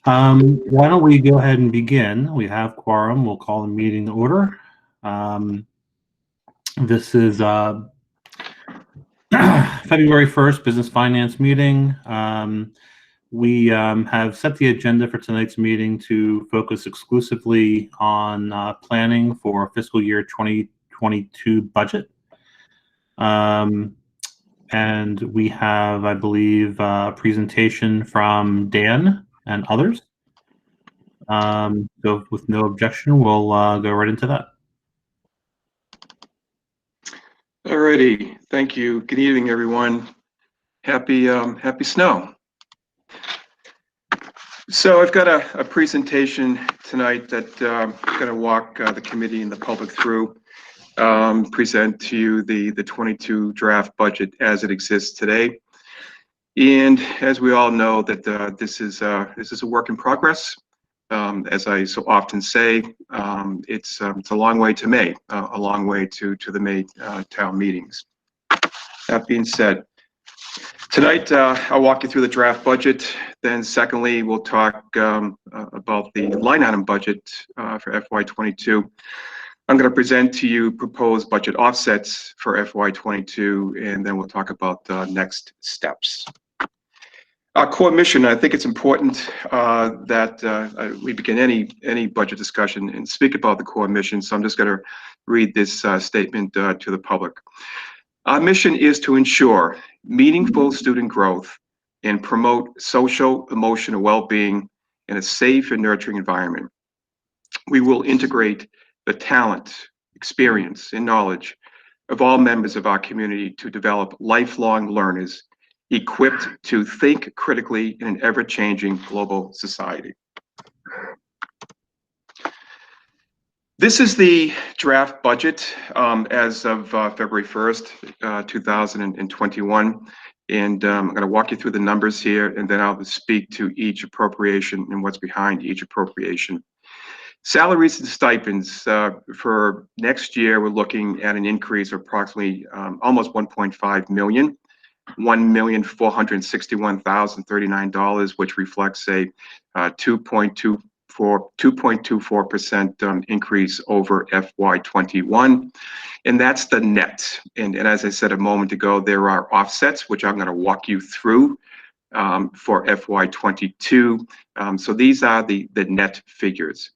Why don't we go ahead and begin? We have quorum. We'll call the meeting to order. This is February 1st business finance meeting. We have set the agenda for tonight's meeting to focus exclusively on planning for fiscal year 2022 budget. And we have, I believe, a presentation from Dan and others. So with no objection, we'll go right into that. Alrighty, thank you. Good evening, everyone. Happy snow. So I've got a presentation tonight that I'm going to walk the committee and the public through. Present to you the 22 draft budget as it exists today. And as we all know, that this is a work in progress. As I so often say, it's a long way to May, a long way to the May town meetings. That being said, tonight I'll walk you through the draft budget. Then secondly, we'll talk about the line item budget for FY22. I'm going to present to you proposed budget offsets for FY22, and then we'll talk about next steps. Our core mission, I think it's important that we begin any budget discussion and speak about the core mission. So I'm just going to read this statement to the public. Our mission is to ensure meaningful student growth and promote social, emotional well-being in a safe and nurturing environment. We will integrate the talent, experience, and knowledge of all members of our community to develop lifelong learners equipped to think critically in an ever-changing global society. This is the draft budget as of February 1st, 2021. And I'm going to walk you through the numbers here, and then I'll speak to each appropriation and what's behind each appropriation. Salaries and stipends for next year, we're looking at an increase of approximately almost 1.5 million. $1,461,039, which reflects a 2.24% increase over FY21, and that's the net. And as I said a moment ago, there are offsets which I'm going to walk you through for FY22. So these are the net figures.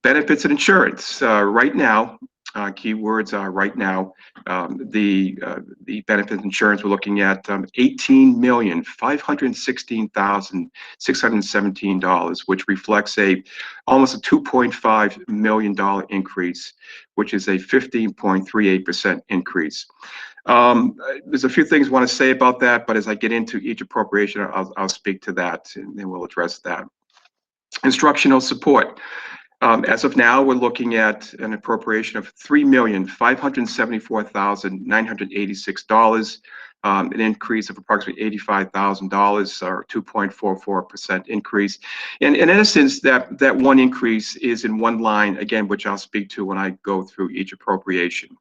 Benefits and insurance right now. Keywords are right now. The benefit insurance, we're looking at $18,516,617, which reflects almost a $2.5 million increase, which is a 15.38% increase. There's a few things I want to say about that, but as I get into each appropriation, I'll speak to that and then we'll address that. Instructional support. As of now, we're looking at an appropriation of $3,574,986, an increase of approximately $85,000, or 2.44% increase. And in essence, that one increase is in one line, again, which I'll speak to when I go through each appropriation.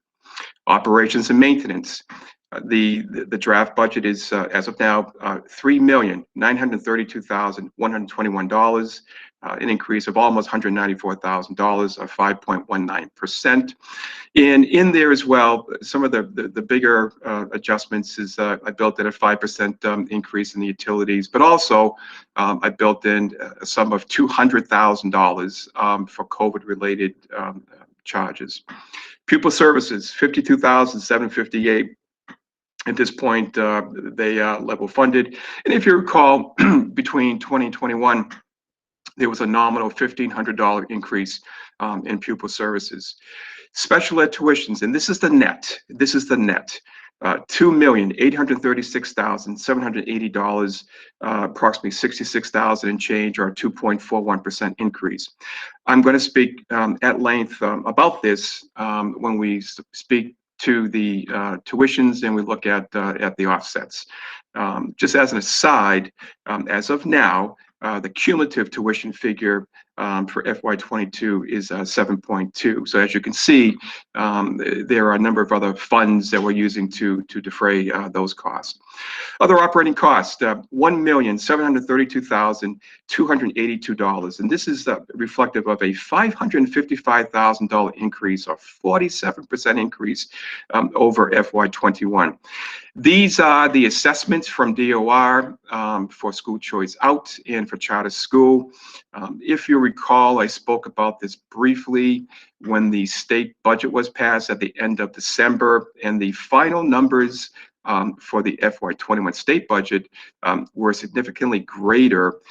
Operations and maintenance. The draft budget is, as of now, $3,932,121, an increase of almost $194,000, or 5.19%. And in there as well, some of the bigger adjustments is I built in a 5% increase in the utilities, but also I built in a sum of $200,000 for COVID-related charges. Pupil services, $52,758. At this point, they are level funded. And if you recall, between 20 and 21, there was a nominal $1,500 increase in pupil services. Special ed tuitions, and this is the net. This is the net. $2,836,780, approximately $66,000 and change, or a 2.41% increase. I'm going to speak at length about this when we speak to the tuitions and we look at the offsets. Just as an aside, as of now, the cumulative tuition figure for FY22 is 7.2. So as you can see, there are a number of other funds that we're using to defray those costs. Other operating costs, $1,732,282, and this is reflective of a $555,000 increase, or 47% increase over FY21. These are the assessments from DOR for school choice out and for charter school. If you recall, I spoke about this briefly when the state budget was passed at the end of December, and the final numbers for the FY21 state budget were significantly greater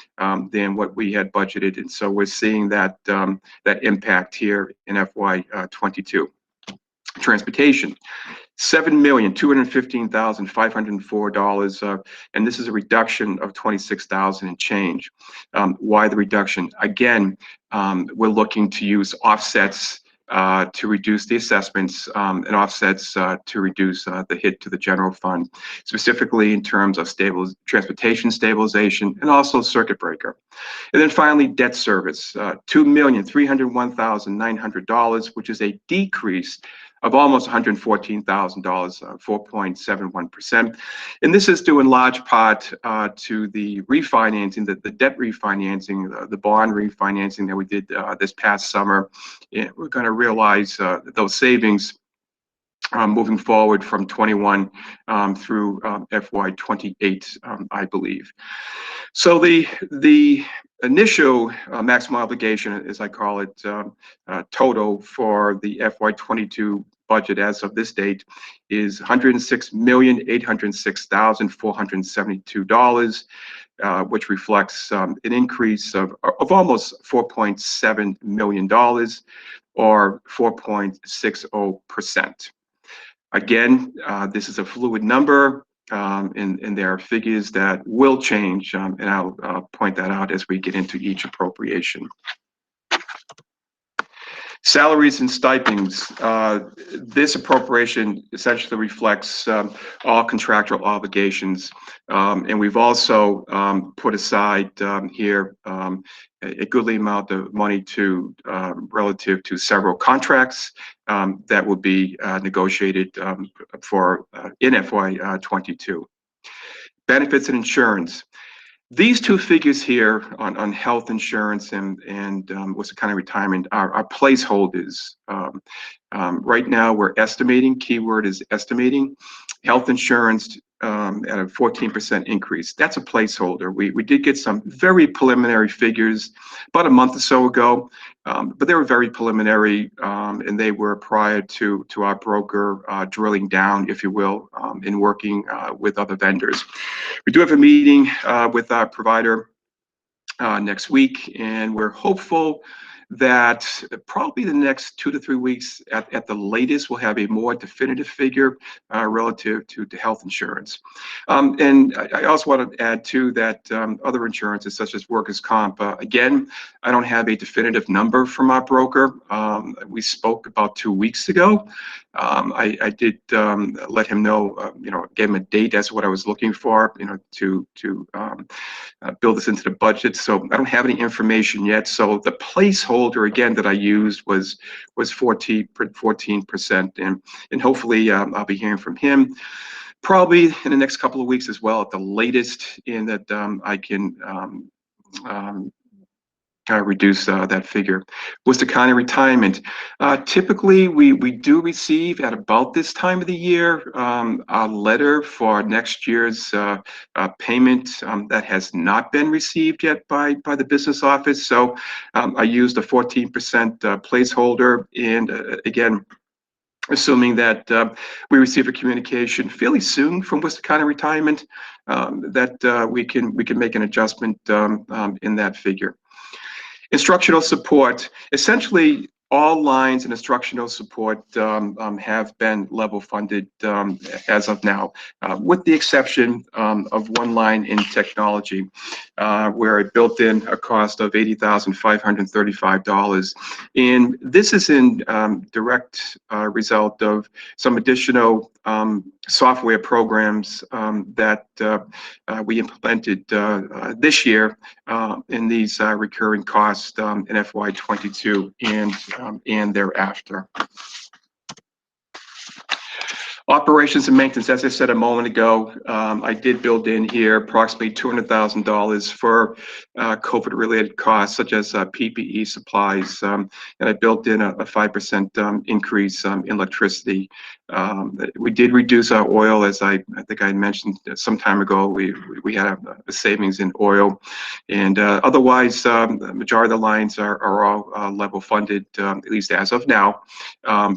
than what we had budgeted, and so we're seeing that that impact here in FY22. Transportation, $7,215,504, and this is a reduction of $26,000 and change. Why the reduction? Again, we're looking to use offsets to reduce the assessments and offsets to reduce the hit to the general fund, specifically in terms of transportation stabilization and also circuit breaker. And then finally, debt service, $2,301,900, which is a decrease of almost $114,000, 4.71%. And this is due in large part to the refinancing, the debt refinancing, the bond refinancing that we did this past summer. And we're going to realize those savings moving forward from 21 through FY28, I believe. So the initial maximum obligation, as I call it, total for the FY22 budget as of this date is $106,806,472, which reflects an increase of almost $4.7 million, or 4.60%. Again, this is a fluid number, and there are figures that will change, and I'll point that out as we get into each appropriation. Salaries and stipends. This appropriation essentially reflects all contractual obligations, and we've also put aside here a goodly amount of money to relative to several contracts that will be negotiated for in FY22. Benefits and insurance. These two figures here on health insurance and Worcester County retirement are placeholders. Right now we're estimating, keyword is estimating, health insurance at a 14% increase. That's a placeholder. We did get some very preliminary figures about a month or so ago, but they were very preliminary, and they were prior to our broker drilling down, if you will, in working with other vendors. We do have a meeting with our provider next week, and we're hopeful that probably the next 2 to 3 weeks at the latest, we'll have a more definitive figure relative to health insurance. And I also want to add too that other insurances such as workers' comp, again, I don't have a definitive number from our broker. We spoke about 2 weeks ago. I did let him know, gave him a date as to what I was looking for, to build this into the budget. So I don't have any information yet. So the placeholder again that I used was 14%, and hopefully I'll be hearing from him probably in the next couple of weeks as well at the latest, in that I can reduce that figure. Worcester County retirement. Typically, we do receive at about this time of the year a letter for next year's payment that has not been received yet by the business office. So I used a 14% placeholder, and again, assuming that we receive a communication fairly soon from Worcester County retirement, that we can make an adjustment in that figure. Instructional support. Essentially, all lines in instructional support have been level funded as of now, with the exception of one line in technology, where I built in a cost of $80,535. And this is in direct result of some additional software programs that we implemented this year in these recurring costs in FY22 and thereafter. Operations and maintenance, as I said a moment ago, I did build in here approximately $200,000 for COVID-related costs, such as PPE supplies, and I built in a 5% increase in electricity. We did reduce our oil, as I think I mentioned some time ago. We had a savings in oil, and otherwise, the majority of the lines are all level funded, at least as of now,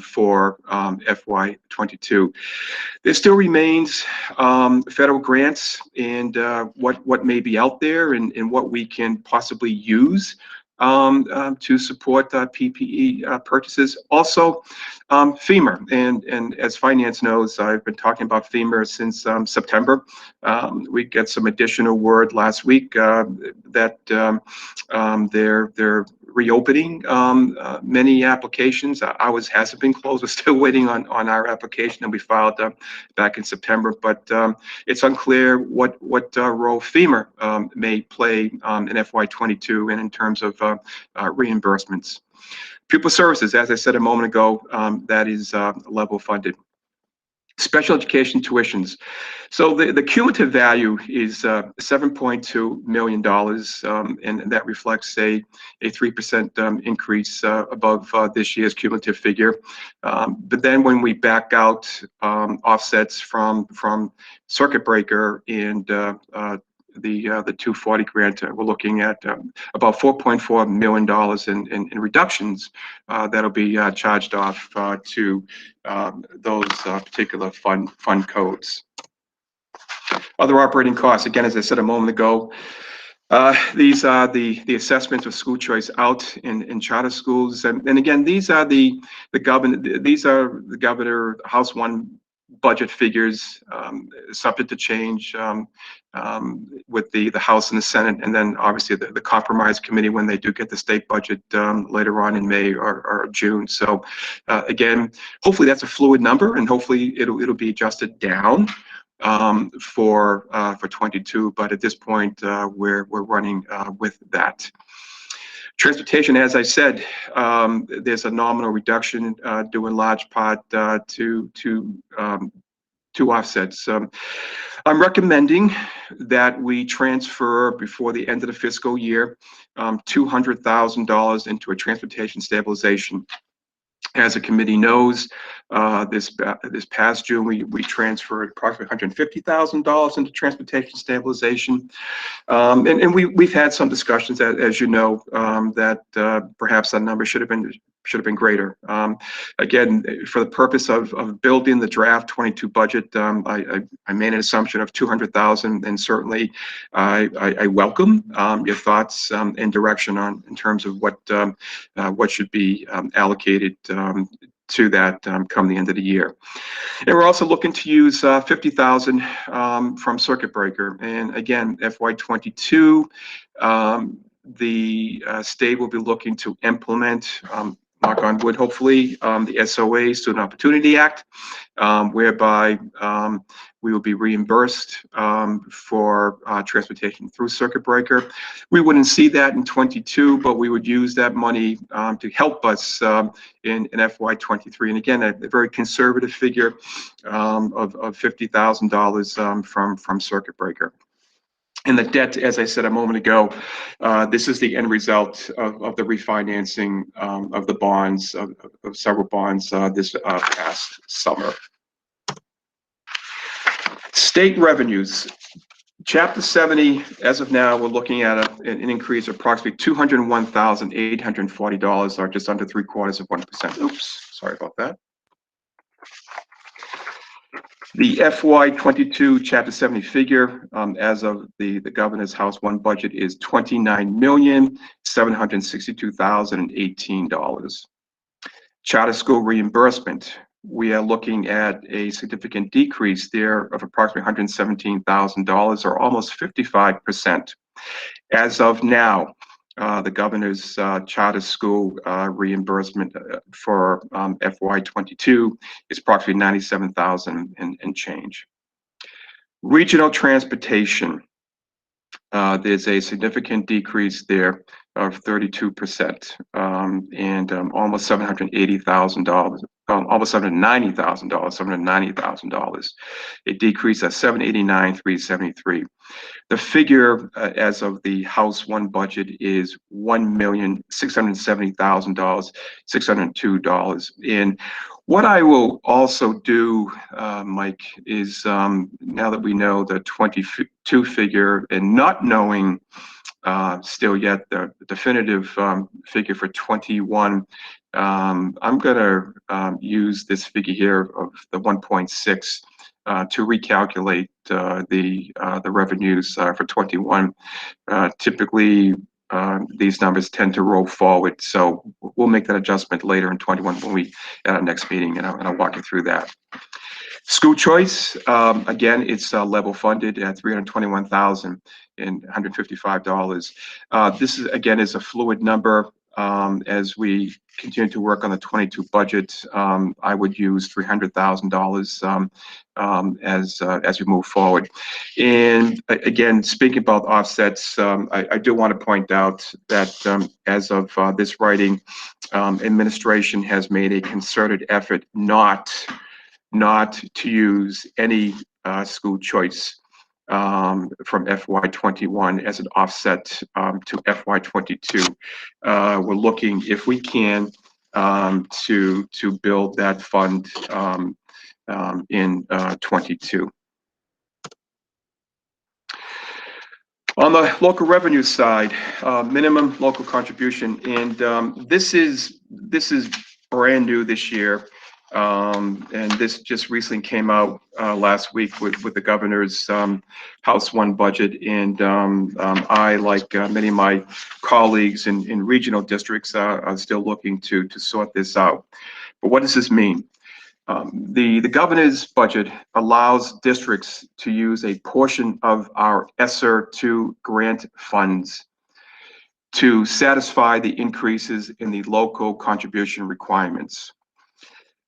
for FY22. There still remains federal grants and what may be out there and what we can possibly use to support PPE purchases. Also, FEMA, and as finance knows, I've been talking about FEMA since September. We get some additional word last week that they're reopening many applications. Ours hasn't been closed. We're still waiting on our application that we filed back in September, but it's unclear what role FEMA may play in FY22 and in terms of reimbursements. Pupil services, as I said a moment ago, that is level funded. Special education tuitions. So the cumulative value is $7.2 million, and that reflects a 3% increase above this year's cumulative figure. But then when we back out offsets from circuit breaker and the 240 grant, we're looking at about $4.4 million in reductions that'll be charged off to those particular fund codes. Other operating costs, again, as I said a moment ago, these are the assessments of school choice out in charter schools, and again, these are the governor House 1 budget figures, subject to change with the House and the Senate, and then obviously the compromise committee when they do get the state budget later on in May or June. So again, hopefully that's a fluid number, and hopefully it'll be adjusted down for 22. But at this point, we're running with that. Transportation, as I said, there's a nominal reduction due in large part to offsets. I'm recommending that we transfer before the end of the fiscal year $200,000 into a transportation stabilization. As the committee knows, this past June, we transferred approximately $150,000 into transportation stabilization. And we've had some discussions, as you know, that perhaps that number should have been greater. Again, for the purpose of building the draft 22 budget, I made an assumption of $200,000, and certainly I welcome your thoughts and direction in terms of what should be allocated to that come the end of the year. And we're also looking to use $50,000 from circuit breaker. And again, FY22, the state will be looking to implement, knock on wood, hopefully, the SOA, Student Opportunity Act, whereby we will be reimbursed for transportation through circuit breaker. We wouldn't see that in 22, but we would use that money to help us in FY23. And again, a very conservative figure of $50,000 from circuit breaker. And the debt, as I said a moment ago, this is the end result of the refinancing of the bonds, of several bonds this past summer. State revenues. Chapter 70, as of now, we're looking at an increase of approximately $201,840, or just under 3/4%. Oops, sorry about that. The FY22 Chapter 70 figure, as of the Governor's House 1 budget, is $29,762,018. Charter school reimbursement, we are looking at a significant decrease there of approximately $117,000, or almost 55%. As of now, the governor's charter school reimbursement for FY22 is approximately $97,000 and change. Regional transportation, there's a significant decrease there of 32%, and almost $780,000, almost $790,000, $790,000. A decrease of $789,373. The figure as of the House One budget is $1,670,000, $602. And what I will also do, Mike, is now that we know the 22 figure and not knowing still yet the definitive figure for 21, I'm going to use this figure here of the 1.6 to recalculate the revenues for 21. Typically, these numbers tend to roll forward, so we'll make that adjustment later in 21 when we at our next meeting, and I'll walk you through that. School choice, again, it's level funded at $321,155. This is again is a fluid number. As we continue to work on the 22 budget, I would use $300,000 as we move forward. And again, speaking about offsets, I do want to point out that as of this writing, administration has made a concerted effort not to use any school choice from FY21 as an offset to FY22. We're looking, if we can, to build that fund in 22. On the local revenue side, minimum local contribution, and this is brand new this year. And this just recently came out last week with the governor's House One budget, and I, like many of my colleagues in regional districts, are still looking to sort this out. But what does this mean? The governor's budget allows districts to use a portion of our ESSER II grant funds to satisfy the increases in the local contribution requirements.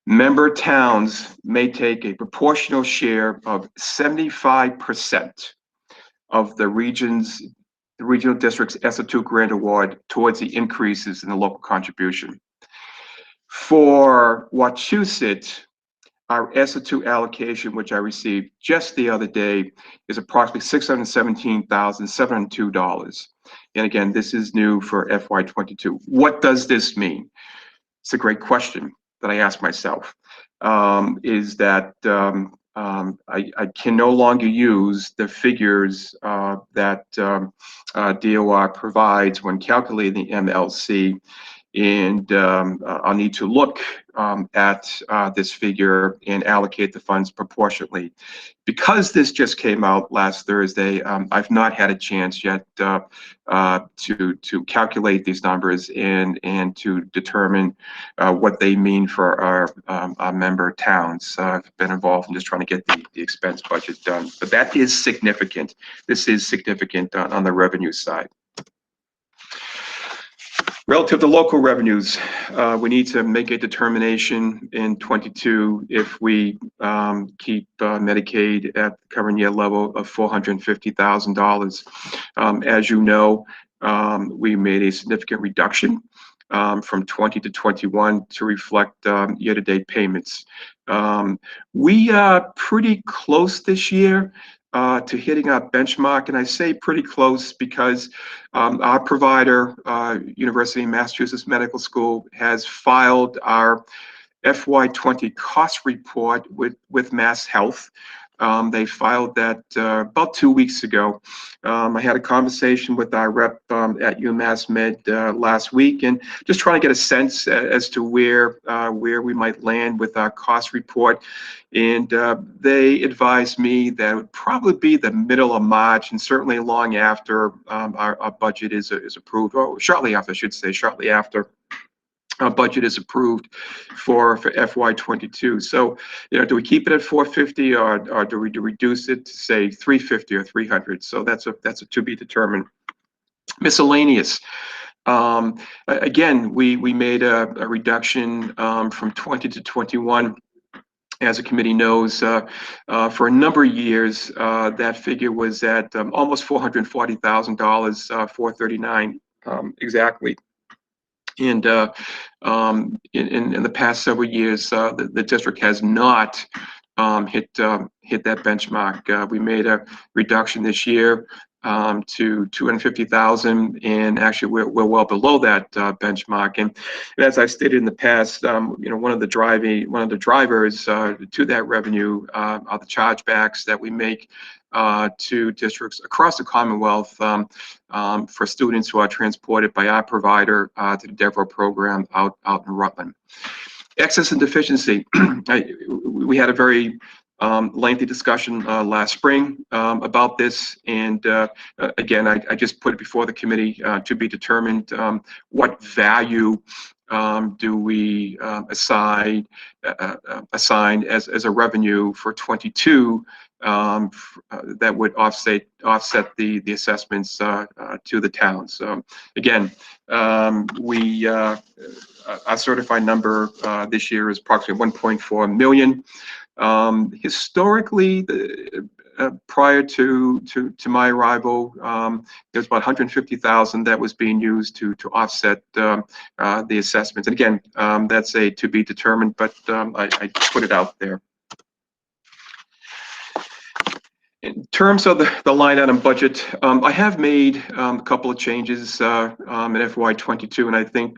Member towns may take a proportional share of 75% of the regional district's ESSER II grant award towards the increases in the local contribution. For Wachusett, our ESSER II allocation, which I received just the other day, is approximately $617,702. And again, this is new for FY22. What does this mean? It's a great question that I ask myself, is that I can no longer use the figures that DOR provides when calculating the MLC, and I'll need to look at this figure and allocate the funds proportionately. Because this just came out last Thursday, I've not had a chance yet to calculate these numbers and to determine what they mean for our member towns. I've been involved in just trying to get the expense budget done, but that is significant. This is significant on the revenue side. Relative to local revenues, we need to make a determination in 22 if we keep Medicaid at the current year level of $450,000. As you know, we made a significant reduction from 20 to 21 to reflect year-to-date payments. We are pretty close this year to hitting our benchmark, and I say pretty close because our provider, University of Massachusetts Medical School, has filed our FY20 cost report with Mass Health. They filed that about 2 weeks ago. I had a conversation with our rep at UMass Med last week, and just trying to get a sense as to where we might land with our cost report. And they advised me that it would probably be the middle of March, and certainly long after our budget is approved, or shortly after, I should say, shortly after. budget is approved for FY22. So, do we keep it at 450 or do we reduce it to say 350 or 300? So that's a to be determined. Miscellaneous. Again, we made a reduction from 20 to 21. As the committee knows, for a number of years, that figure was at almost $440,000, 439 exactly. And in the past several years, the district has not hit that benchmark. We made a reduction this year to 250,000, and actually we're well below that benchmark. And as I stated in the past, one of the drivers to that revenue are the chargebacks that we make to districts across the Commonwealth for students who are transported by our provider to the DEVRO program out in Rutland. Excess and deficiency. We had a very lengthy discussion last spring about this, and again, I just put it before the committee to be determined what value do we assign as a revenue for 22 that would offset the assessments to the towns. Again, our certified number this year is approximately 1.4 million. Historically, prior to my arrival, there was about 150,000 that was being used to offset the assessments. And again, that's a to be determined, but I put it out there. In terms of the line item budget, I have made a couple of changes in FY22, and I think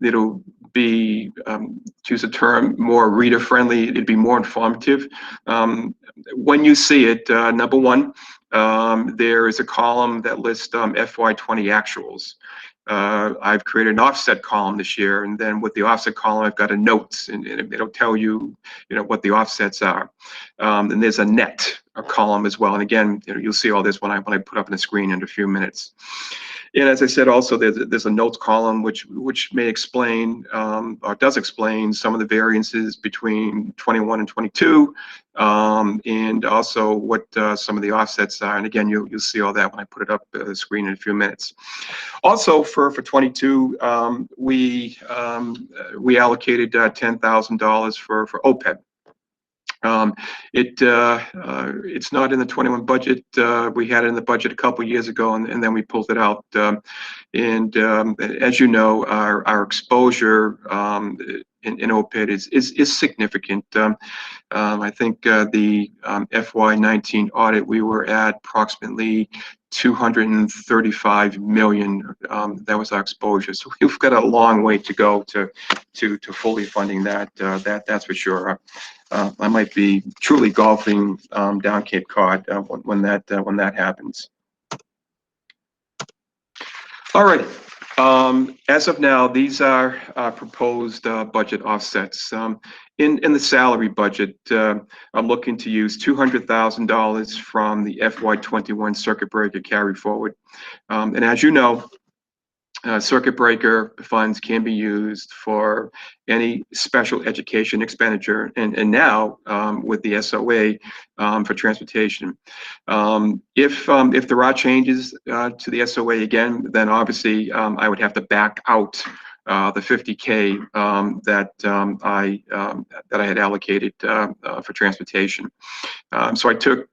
it'll be, to use a term, more reader friendly. It'd be more informative. When you see it, number one, there is a column that lists FY20 actuals. I've created an offset column this year, and then with the offset column, I've got a notes, and it'll tell you, what the offsets are. And there's a net column as well. And again, you'll see all this when I put up on the screen in a few minutes. And as I said, also there's a notes column which may explain or does explain some of the variances between 21 and 22, and also what some of the offsets are. And again, you'll see all that when I put it up on the screen in a few minutes. Also for 22, we allocated $10,000 for OPEB. It's not in the 21 budget. We had it in the budget a couple of years ago, and then we pulled it out. And as you know, our exposure in OPEB is significant. I think the FY19 audit, we were at approximately 235 million. That was our exposure. So we've got a long way to go to fully funding that. That's for sure. I might be truly golfing down Cape Cod when that happens. All right. As of now, these are proposed budget offsets. In the salary budget, I'm looking to use $200,000 from the FY21 circuit breaker carry forward. And as you know, circuit breaker funds can be used for any special education expenditure, and now with the SOA for transportation. If there are changes to the SOA again, then obviously I would have to back out the 50K that I had allocated for transportation. So I took.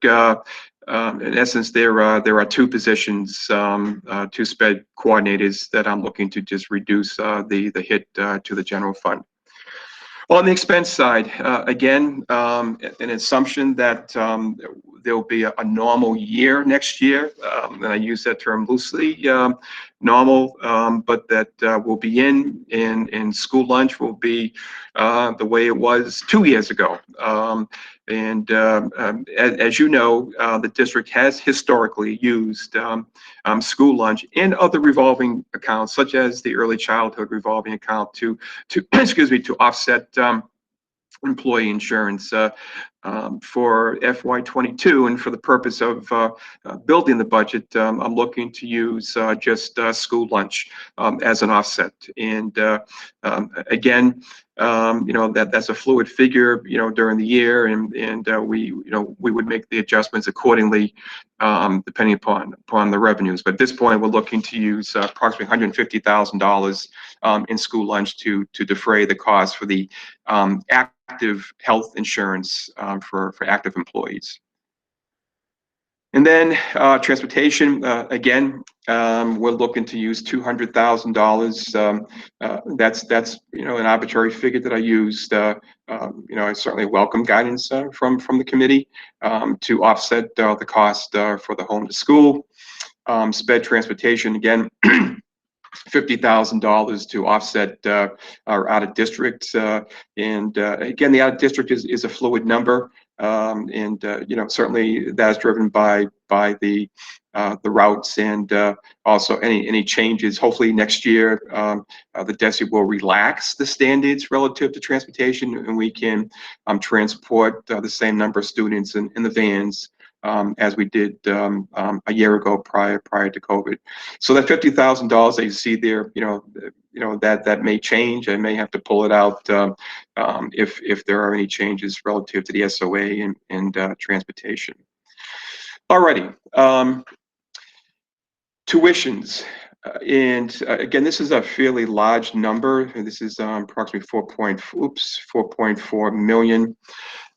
In essence, there are two positions, two Sped coordinators that I'm looking to just reduce the hit to the general fund. On the expense side, again, an assumption that there'll be a normal year next year, and I use that term loosely, normal, but that will be in school lunch will be the way it was 2 years ago. And as you know, the district has historically used school lunch and other revolving accounts, such as the early childhood revolving account, to excuse me, to offset employee insurance. For FY22, and for the purpose of building the budget, I'm looking to use just school lunch as an offset. And again, that's a fluid figure, during the year, and we would make the adjustments accordingly, depending upon the revenues. But at this point, we're looking to use approximately $150,000 in school lunch to defray the cost for the active health insurance for active employees. And then transportation, again, we're looking to use $200,000. That's an arbitrary figure that I used. I certainly welcome guidance from the committee to offset the cost for the home to school. Sped transportation, again, $50,000 to offset our out of district, and again, the out of district is a fluid number, and certainly that's driven by the routes, and also any changes. Hopefully next year, the DESE will relax the standards relative to transportation, and we can transport the same number of students in the vans as we did a year ago prior to COVID. So that $50,000 that you see there, that may change. I may have to pull it out if there are any changes relative to the SOA and transportation. Alrighty, tuitions. And again, this is a fairly large number. This is approximately 4.4 million.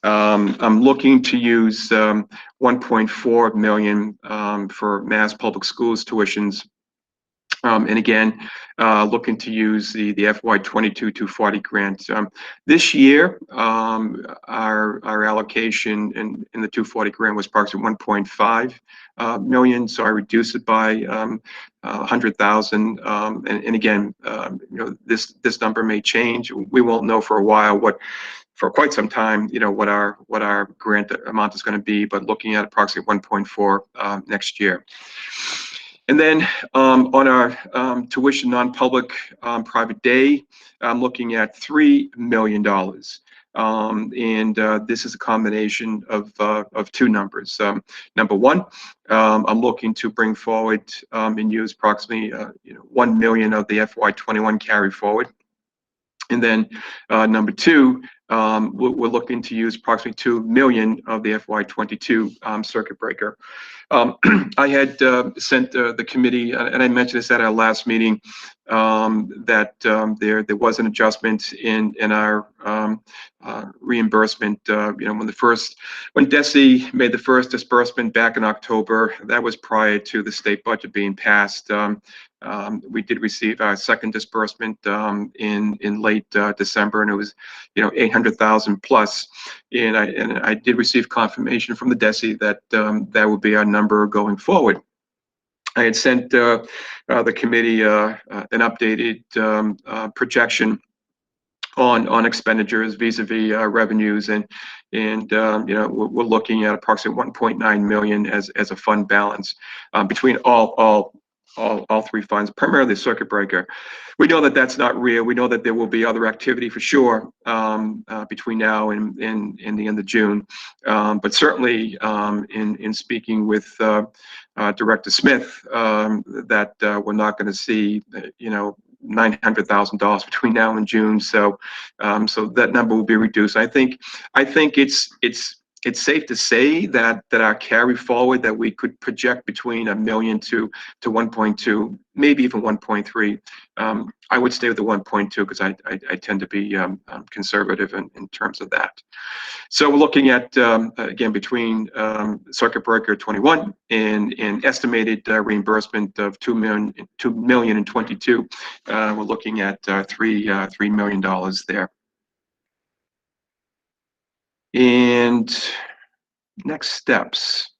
I'm looking to use 1.4 million for Mass Public Schools tuitions. And again, looking to use the FY22 240 grant. This year, our allocation in the 240 grant was approximately 1.5 million. So I reduced it by 100,000. And again, this number may change. We won't know for a while for quite some time, what our grant amount is going to be, but looking at approximately 1.4 next year. And then on our tuition non-public private day, I'm looking at $3 million. And this is a combination of two numbers. Number one, I'm looking to bring forward and use approximately 1 million of the FY21 carry forward. And then number two, we're looking to use approximately 2 million of the FY22 circuit breaker. I had sent the committee, and I mentioned this at our last meeting, that there was an adjustment in our reimbursement. When DESE made the first disbursement back in October, that was prior to the state budget being passed. We did receive our second disbursement in late December, and it was 800,000 plus. And I did receive confirmation from the DESE that that would be our number going forward. I had sent the committee an updated projection on expenditures vis-a-vis revenues, and we're looking at approximately 1.9 million as a fund balance between all three funds, primarily the circuit breaker. We know that that's not real. We know that there will be other activity for sure between now and the end of June. But certainly in speaking with Director Smith, that we're not going to see $900,000 between now and June. So that number will be reduced. I think it's safe to say that our carry forward that we could project between 1 million to 1.2, maybe even 1.3. I would stay with the 1.2 because I tend to be conservative in terms of that. So we're looking at again between circuit breaker 21 and estimated reimbursement of 2 million and 22. We're looking at $3 million there. And next steps.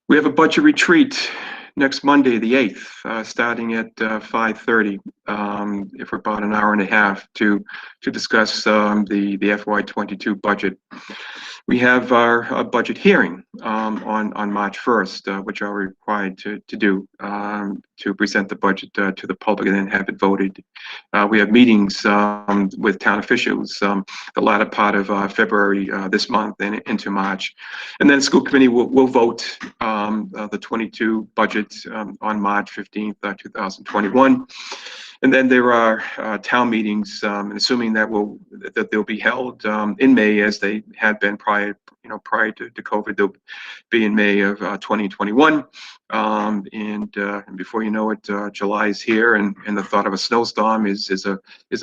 We have a budget retreat next Monday, the 8th, starting at 5:30. for about an hour and a half to discuss the FY22 budget. We have our budget hearing on March 1st, which are required to do to present the budget to the public and then have it voted. We have meetings with town officials the latter part of February this month and into March. And then the school committee will vote the 22 budget on March 15th, 2021. And then there are town meetings, assuming that they'll be held in May, as they had been prior to COVID. They'll be in May of 2021. And before you know it, July is here, and the thought of a snowstorm is a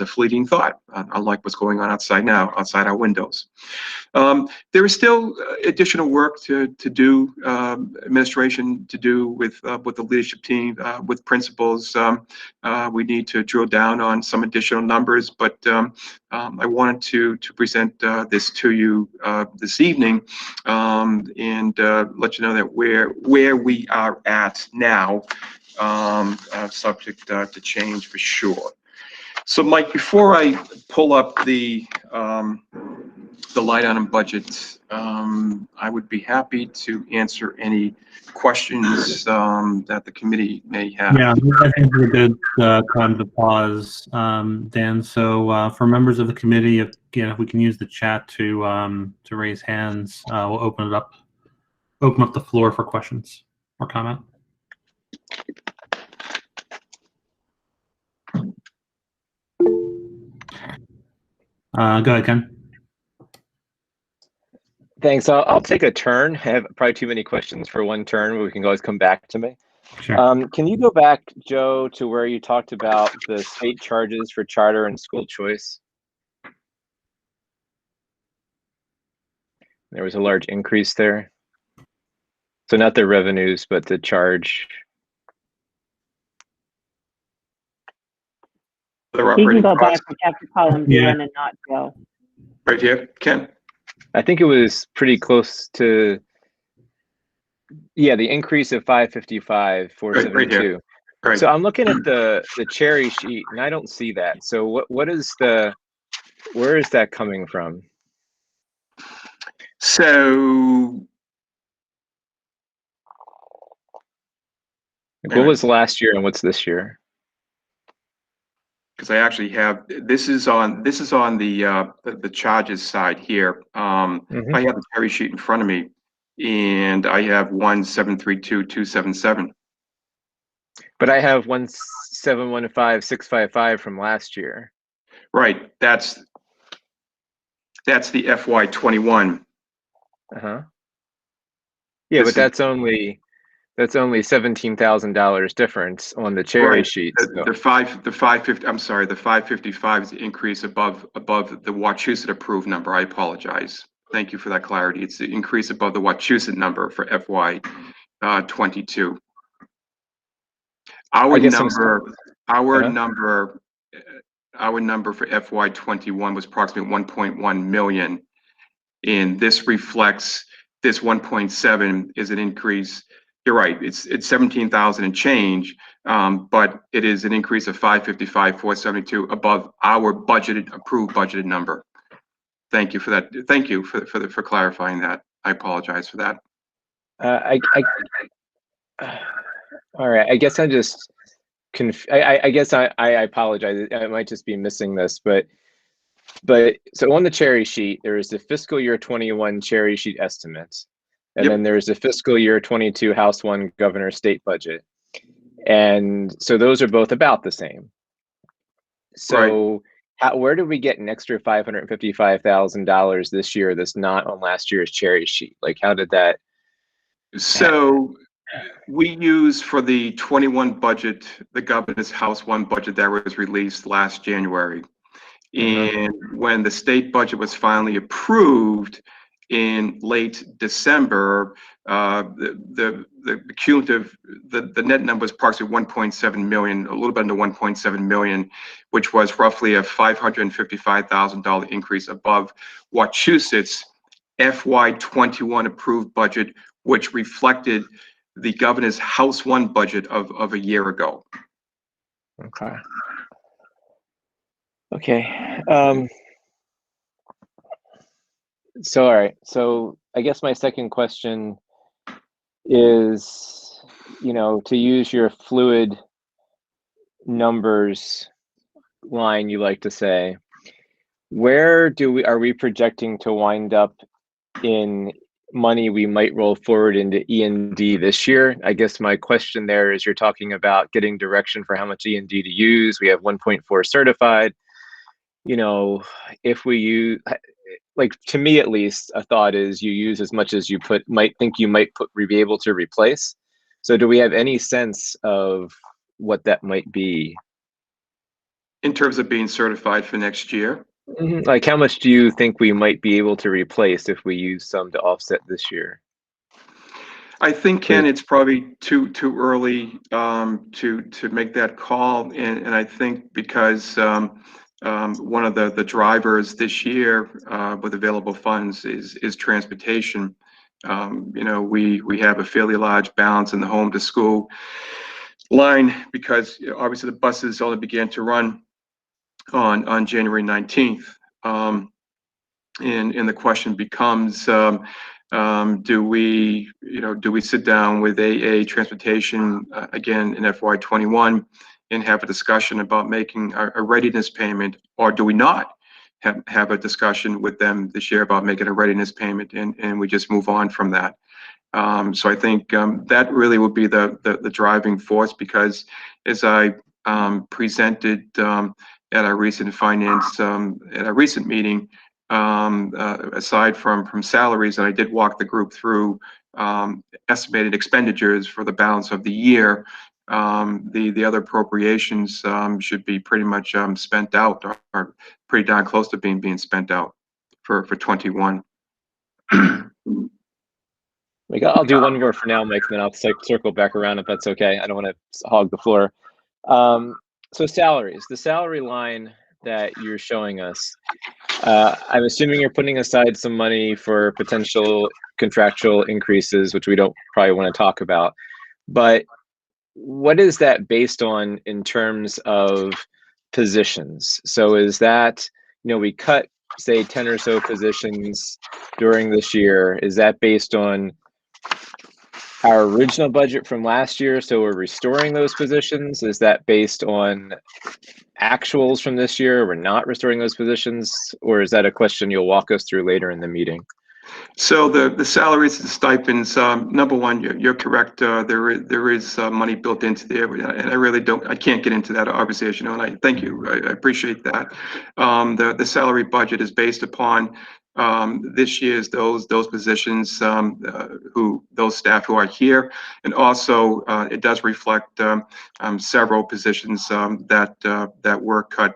fleeting thought, unlike what's going on outside now, outside our windows. There is still additional work to do, administration to do with the leadership team, with principals. We need to drill down on some additional numbers, but I wanted to present this to you this evening, and let you know that where we are at now, subject to change for sure. So, Mike, before I pull up the line item budget, I would be happy to answer any questions that the committee may have. Yeah, I think it's a good time to pause, Dan. So for members of the committee, if we can use the chat to raise hands, we'll open up the floor for questions or comment. Go ahead, Ken. Thanks. I'll take a turn. I have probably too many questions for one turn, but we can always come back to me. Sure. Can you go back, Joe, to where you talked about the state charges for charter and school choice? There was a large increase there. So not the revenues, but the charge. You can go back and have to call him Dan and not Joe. Right here, Ken. I think it was pretty close to, yeah, the increase of 555, 472. Right. So I'm looking at the cherry sheet and I don't see that. So where is that coming from? So What was last year and what's this year? Because I actually have, this is on the charges side here. I have the cherry sheet in front of me, and I have 1732277. But I have 1715655 from last year. Right, that's the FY21. Yeah, but that's only $17,000 difference on the cherry sheet. The 550. I'm sorry, the 555 is the increase above the Wachusett approved number. I apologize. Thank you for that clarity. It's the increase above the Wachusett number for FY22. Our number for FY21 was approximately 1.1 million, and this reflects this 1.7 is an increase. You're right. It's 17,000 and change, but it is an increase of 555, 472 above our approved budgeted number. Thank you for that. Thank you for clarifying that. I apologize for that. All right. I guess I just I guess I apologize. I might just be missing this, but so on the cherry sheet, there is the fiscal year 21 cherry sheet estimates. And then there's the fiscal year 22 House 1 Governor State budget. And so those are both about the same. So where did we get an extra $555,000 this year that's not on last year's cherry sheet? Like, how did that? So we use for the 21 budget, the governor's House 1 budget that was released last January. And when the state budget was finally approved in late December, the cumulative, the net number was approximately 1.7 million, a little bit under 1.7 million, which was roughly a $555,000 increase above Wachusett's FY21 approved budget, which reflected the governor's House 1 budget of a year ago. Okay. Okay. So, all right. So I guess my second question is, to use your fluid numbers line you like to say, where are we projecting to wind up in money we might roll forward into E&D this year? I guess my question there is, you're talking about getting direction for how much E&D to use. We have 1.4 certified. If we use, like, to me at least, a thought is you use as much as you might be able to replace. So do we have any sense of what that might be? In terms of being certified for next year? Like, how much do you think we might be able to replace if we use some to offset this year? I think, Ken, it's probably too early to make that call, and I think because one of the drivers this year with available funds is transportation. We have a fairly large balance in the home to school line because obviously the buses only began to run on January 19th. And the question becomes, do we sit down with AA Transportation again in FY21 and have a discussion about making a readiness payment, or do we not have a discussion with them this year about making a readiness payment, and we just move on from that? So I think that really would be the driving force, because as I presented at our recent meeting, aside from salaries, and I did walk the group through estimated expenditures for the balance of the year, the other appropriations should be pretty much spent out, or pretty darn close to being spent out for 21. I'll do one more for now, Mike, and then I'll circle back around if that's okay. I don't want to hog the floor. So salaries, the salary line that you're showing us, I'm assuming you're putting aside some money for potential contractual increases, which we don't probably want to talk about. But what is that based on in terms of positions? So is that, we cut, say, 10 or so positions during this year. Is that based on our original budget from last year, so we're restoring those positions? Is that based on actuals from this year, we're not restoring those positions? Or is that a question you'll walk us through later in the meeting? So the salaries and stipends, number one, you're correct. There is money built into there, and I can't get into that, obviously, as you know, and I thank you. I appreciate that. The salary budget is based upon this year's those positions, those staff who are here, and also it does reflect several positions that were cut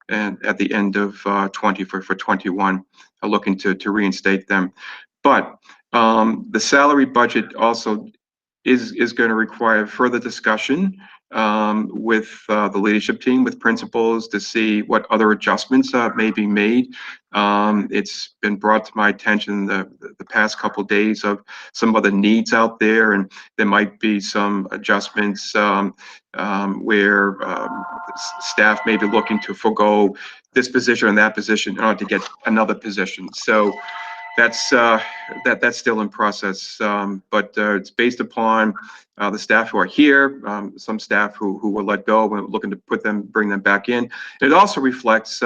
and at the end of 20 for 21. Looking to reinstate them. But the salary budget also is going to require further discussion with the leadership team, with principals, to see what other adjustments may be made. It's been brought to my attention the past couple of days of some other needs out there, and there might be some adjustments where staff may be looking to forego this position and that position in order to get another position. So that's still in process, but it's based upon the staff who are here, some staff who were let go, we're looking to bring them back in. It also reflects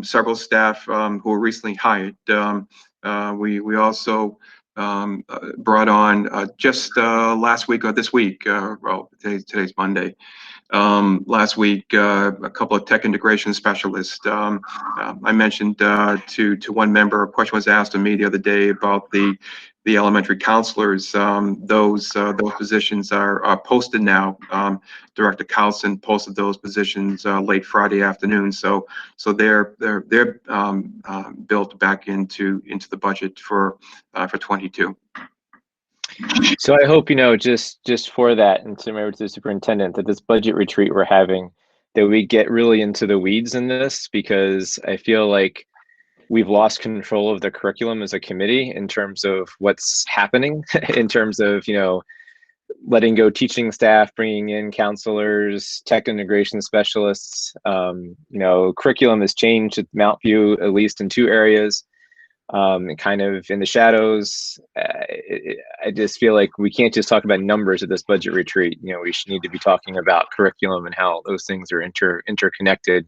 several staff who were recently hired. We also brought on just last week or this week, well, today's Monday. Last week, a couple of tech integration specialists. I mentioned to one member, a question was asked of me the other day about the elementary counselors. Those positions are posted now. Director Carlson posted those positions late Friday afternoon. So they're built back into the budget for 22. So I hope, just for that, and to remember to the superintendent, that this budget retreat we're having, that we get really into the weeds in this, because I feel like we've lost control of the curriculum as a committee in terms of what's happening, in terms of, letting go teaching staff, bringing in counselors, tech integration specialists. Curriculum has changed at Mount View, at least in 2 areas. Kind of in the shadows. I just feel like we can't just talk about numbers at this budget retreat. We should need to be talking about curriculum and how those things are interconnected,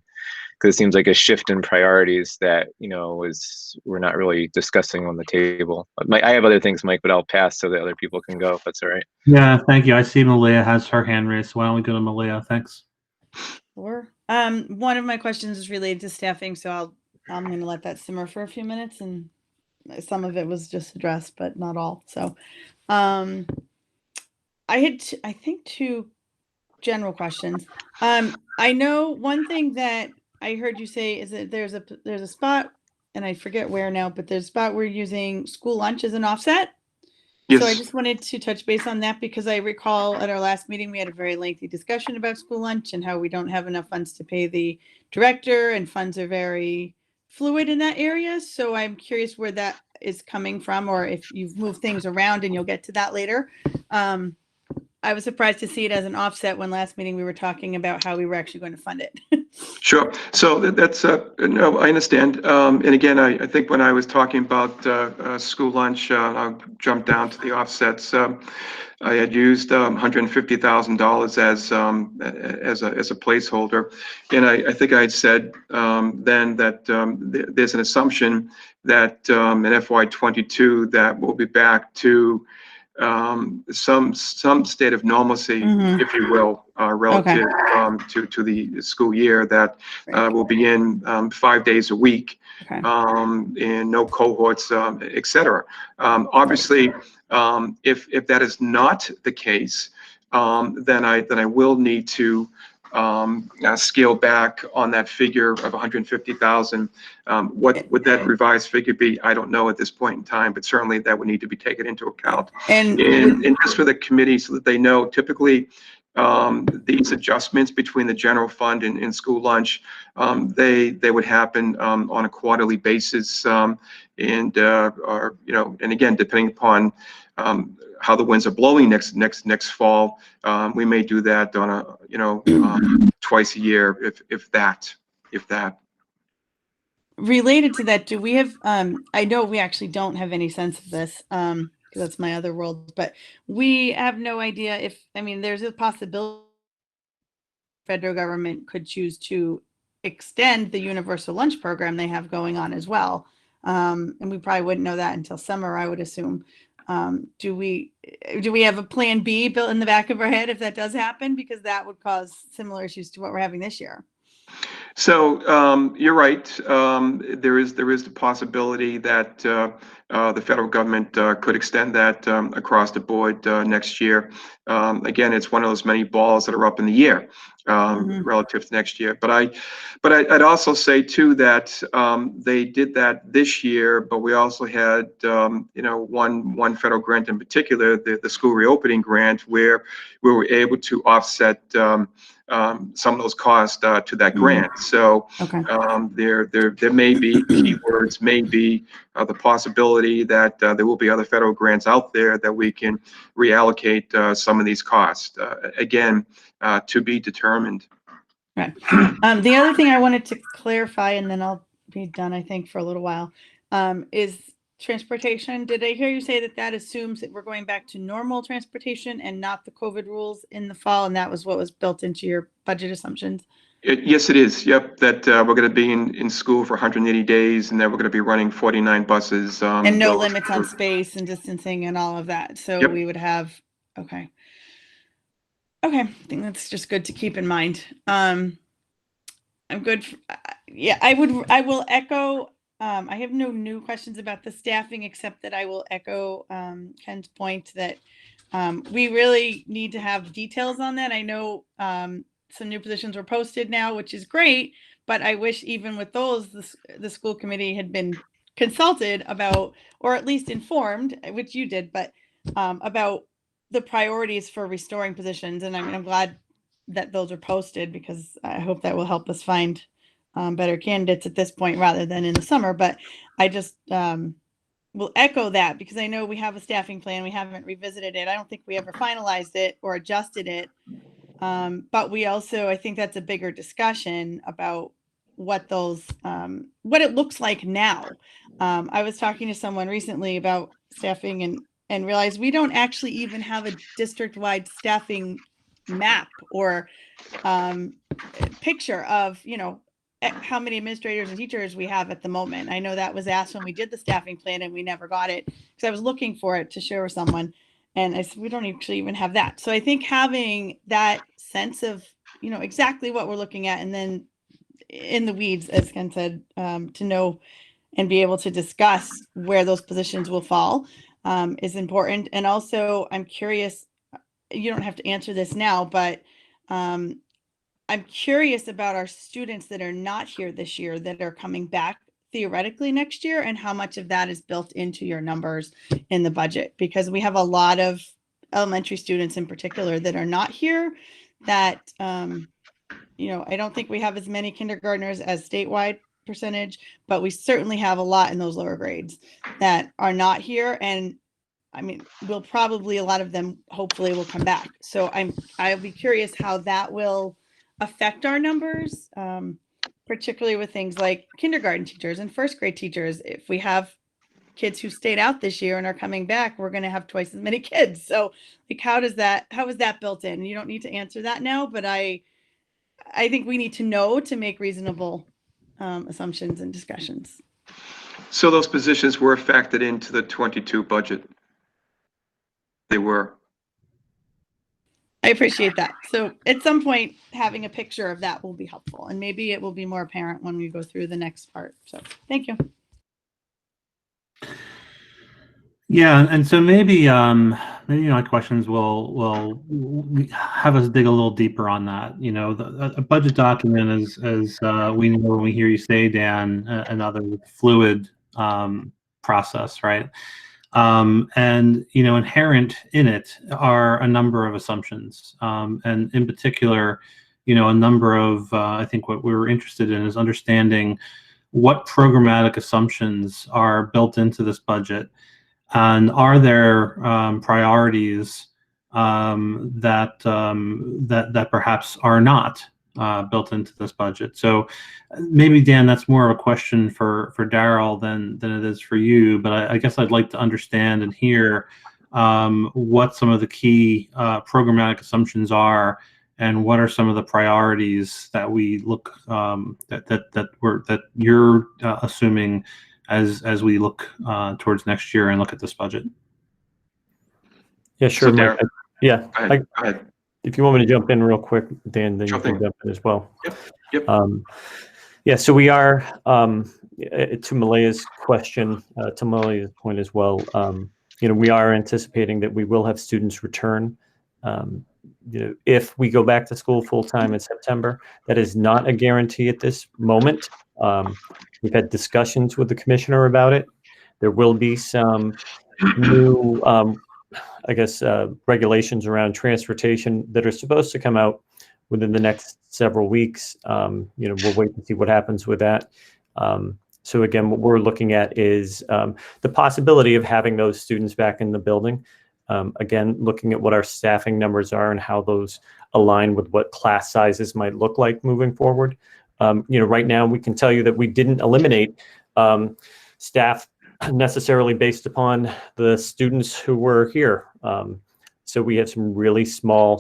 because it seems like a shift in priorities that we're not really discussing on the table. I have other things, Mike, but I'll pass so that other people can go if that's all right. Yeah, thank you. I see Malia has her hand raised. So why don't we go to Malia? Thanks. Sure. One of my questions is related to staffing, so I'm going to let that simmer for a few minutes, and some of it was just addressed, but not all. So, I had, I think, 2 general questions. I know one thing that I heard you say is that there's a spot, and I forget where now, but there's a spot where you're using school lunch as an offset. So I Yes. just wanted to touch base on that, because I recall at our last meeting, we had a very lengthy discussion about school lunch and how we don't have enough funds to pay the director, and funds are very fluid in that area. So I'm curious where that is coming from, or if you've moved things around, and you'll get to that later. I was surprised to see it as an offset when last meeting we were talking about how we were actually going to fund it. Sure. So that's, no, I understand. And again, I think when I was talking about school lunch, I'll jump down to the offsets. I had used $150,000 as a placeholder. And I think I had said then that there's an assumption that in FY22 that we'll be back to some state of normalcy, if you will, relative to the school year that will be in 5 days a week, Okay. and no cohorts, et cetera. Obviously, if that is not the case, then I will need to scale back on that figure of 150,000. What would that revised figure be? I don't know at this point in time, but certainly that would need to be taken into account. And just for the committee, so that they know, typically these adjustments between the general fund and school lunch, they would happen on a quarterly basis, and again, depending upon how the winds are blowing next fall, we may do that on a twice a year, if that. related to that, do we have, I know we actually don't have any sense of this, because that's my other world, but we have no idea if, there's a possibility federal government could choose to extend the universal lunch program they have going on as well. And we probably wouldn't know that until summer, I would assume. Do we have a plan B built in the back of our head if that does happen? Because that would cause similar issues to what we're having this year. So you're right. There is the possibility that the federal government could extend that across the board next year. Again, it's one of those many balls that are up in the air relative to next year. But I'd also say too that they did that this year, but we also had one federal grant in particular, the school reopening grant, where we were able to offset some of those costs to that grant. So Okay. there may be keywords, may be the possibility that there will be other federal grants out there that we can reallocate some of these costs. Again, to be determined. Right. The other thing I wanted to clarify, and then I'll be done, I think, for a little while, is transportation. Did I hear you say that assumes that we're going back to normal transportation and not the COVID rules in the fall? And that was what was built into your budget assumptions? Yes, it is. Yep. That we're going to be in school for 180 days, and then we're going to be running 49 buses. And no limits on space and distancing and all of that. So we would have, okay. I think that's just good to keep in mind. I'm good. I will echo. I have no new questions about the staffing, except that I will echo Ken's point that we really need to have details on that. I know some new positions were posted now, which is great, but I wish even with those, the school committee had been consulted about, or at least informed, which you did, but about the priorities for restoring positions. And I'm glad that those are posted, because I hope that will help us find better candidates at this point rather than in the summer. But I just, will echo that, because I know we have a staffing plan. We haven't revisited it. I don't think we ever finalized it or adjusted it. But we also, I think that's a bigger discussion about what those, what it looks like now. I was talking to someone recently about staffing and realized we don't actually even have a district-wide staffing map or picture of, you know, how many administrators and teachers we have at the moment. I know that was asked when we did the staffing plan and we never got it because I was looking for it to share with someone. And I said, we don't actually even have that. So I think having that sense of, you know, exactly what we're looking at, and then in the weeds, as Ken said, to know and be able to discuss where those positions will fall is important. And also, I'm curious, you don't have to answer this now, but I'm curious about our students that are not here this year that are coming back theoretically next year, and how much of that is built into your numbers in the budget, because we have a lot of elementary students in particular that are not here that, you know, I don't think we have as many kindergartners as statewide percentage, but we certainly have a lot in those lower grades that are not here. And I mean, we'll probably, a lot of them hopefully will come back. So I'll be curious how that will affect our numbers, particularly with things like kindergarten teachers and first grade teachers. If we have kids who stayed out this year and are coming back, we're going to have twice as many kids. So like, how is that built in? You don't need to answer that now, but I think we need to know to make reasonable assumptions and discussions. So those positions were factored into the 22 budget? They were. I appreciate that. So at some point, having a picture of that will be helpful, and maybe it will be more apparent when we go through the next part. So thank you. Yeah, and so maybe my questions will have us dig a little deeper on that. You know, a budget document is, as we know when we hear you say, Dan, another fluid process, right? And you know, inherent in it are a number of assumptions, and in particular, you know, a number of I think what we're interested in is understanding what programmatic assumptions are built into this budget. And are there priorities that perhaps are not built into this budget? So maybe, Dan, that's more of a question for Daryl than it is for you. But I guess I'd like to understand and hear what some of the key programmatic assumptions are, and what are some of the priorities that we look that you're assuming as we look towards next year and look at this budget. Yeah, sure. So Mike. Go ahead. If you want me to jump in real quick, Dan, then you can jump in as well. Yep. Yeah, so we are, to Malaya's question, to Malaya's point as well, you know, we are anticipating that we will have students return. You know, if we go back to school full-time in September, that is not a guarantee at this moment. We've had discussions with the commissioner about it. There will be some new, I guess, regulations around transportation that are supposed to come out within the next several weeks. You know, we'll wait to see what happens with that. So again, what we're looking at is the possibility of having those students back in the building. Again, looking at what our staffing numbers are and how those align with what class sizes might look like moving forward. You know, right now we can tell you that we didn't eliminate staff necessarily based upon the students who were here. So we have some really small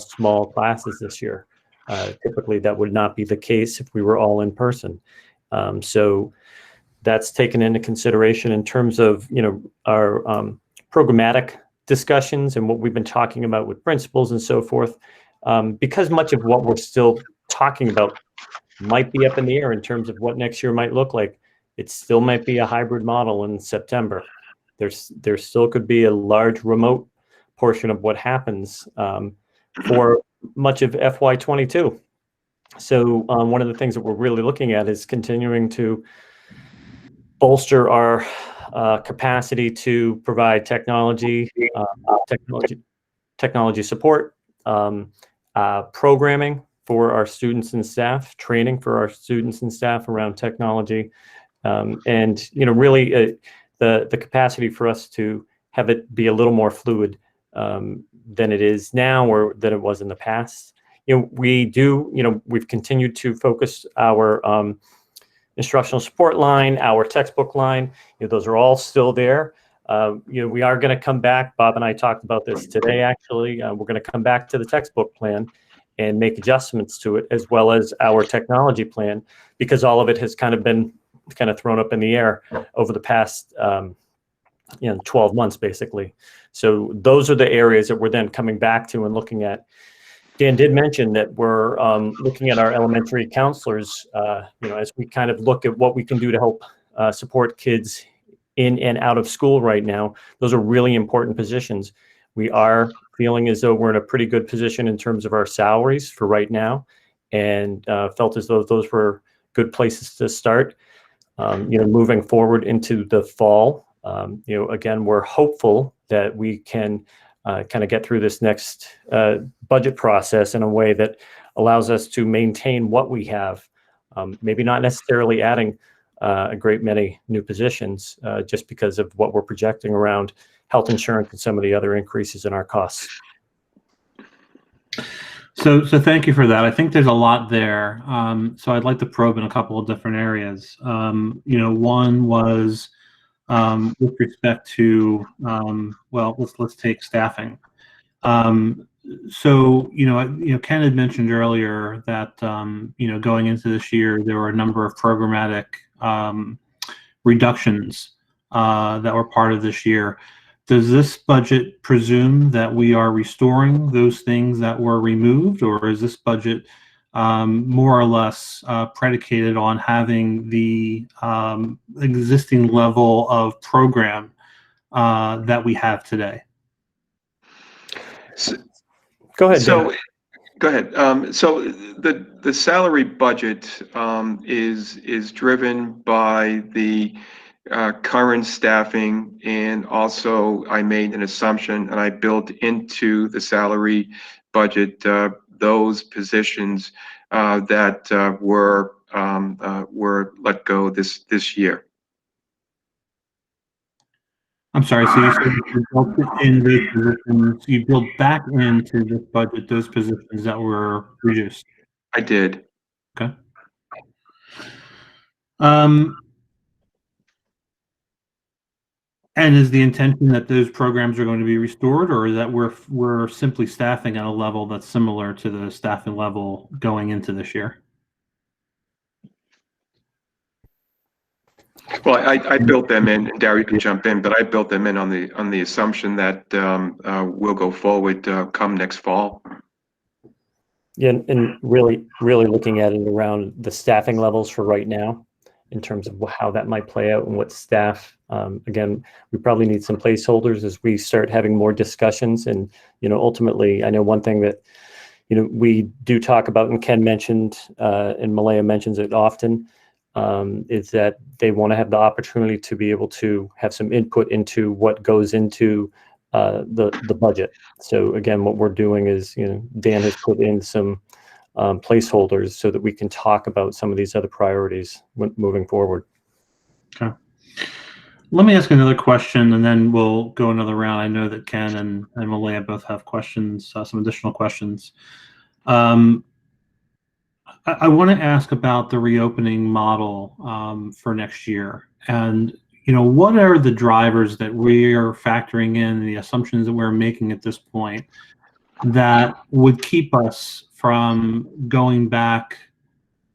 classes this year. Typically that would not be the case if we were all in person. So that's taken into consideration in terms of, you know, our programmatic discussions and what we've been talking about with principals and so forth. Because much of what we're still talking about might be up in the air in terms of what next year might look like. It still might be a hybrid model in September. There still could be a large remote portion of what happens for much of FY22. So one of the things that we're really looking at is continuing to bolster our capacity to provide technology support, programming for our students and staff, training for our students and staff around technology, and you know, really the capacity for us to have it be a little more fluid than it is now or than it was in the past. We've continued to focus our instructional support line, our textbook line. Those are all still there. We are going to come back. Bob and I talked about this today, actually. We're going to come back to the textbook plan and make adjustments to it, as well as our technology plan, because all of it has kind of been thrown up in the air over the past 12 months, basically. So those are the areas that we're then coming back to and looking at. Dan did mention that we're looking at our elementary counselors, as we kind of look at what we can do to help support kids in and out of school right now. Those are really important positions. We are feeling as though we're in a pretty good position in terms of our salaries for right now, and felt as though those were good places to start. Moving forward into the fall, again, we're hopeful that we can kind of get through this next budget process in a way that allows us to maintain what we have, maybe not necessarily adding a great many new positions, just because of what we're projecting around health insurance and some of the other increases in our costs. So thank you for that. I think there's a lot there. So I'd like to probe in a couple of different areas. One was with respect to, let's take staffing. Ken had mentioned earlier that, going into this year, there were a number of programmatic reductions that were part of this year. Does this budget presume that we are restoring those things that were removed, or is this budget more or less predicated on having the existing level of program that we have today? Go ahead. Go ahead. So the salary budget is driven by the current staffing, and also I made an assumption and I built into the salary budget those positions that were let go this year. I'm sorry. So you said you built in those positions. You built back into this budget those positions that were reduced. I did. Okay. And is the intention that those programs are going to be restored, or that we're simply staffing at a level that's similar to the staffing level going into this year? Well, I built them in, and Darry can jump in, but I built them in on the assumption that we'll go forward come next fall. Yeah, and really looking at it around the staffing levels for right now, in terms of how that might play out and what staff. Again, we probably need some placeholders as we start having more discussions. And ultimately, I know one thing that we do talk about, and Ken mentioned, and Malaya mentions it often, is that they want to have the opportunity to be able to have some input into what goes into the budget. So again, what we're doing is, Dan has put in some placeholders so that we can talk about some of these other priorities moving forward. Okay. Let me ask another question, and then we'll go another round. I know that Ken and Malaya both have questions, some additional questions. I want to ask about the reopening model for next year, and what are the drivers that we are factoring in, the assumptions that we're making at this point, that would keep us from going back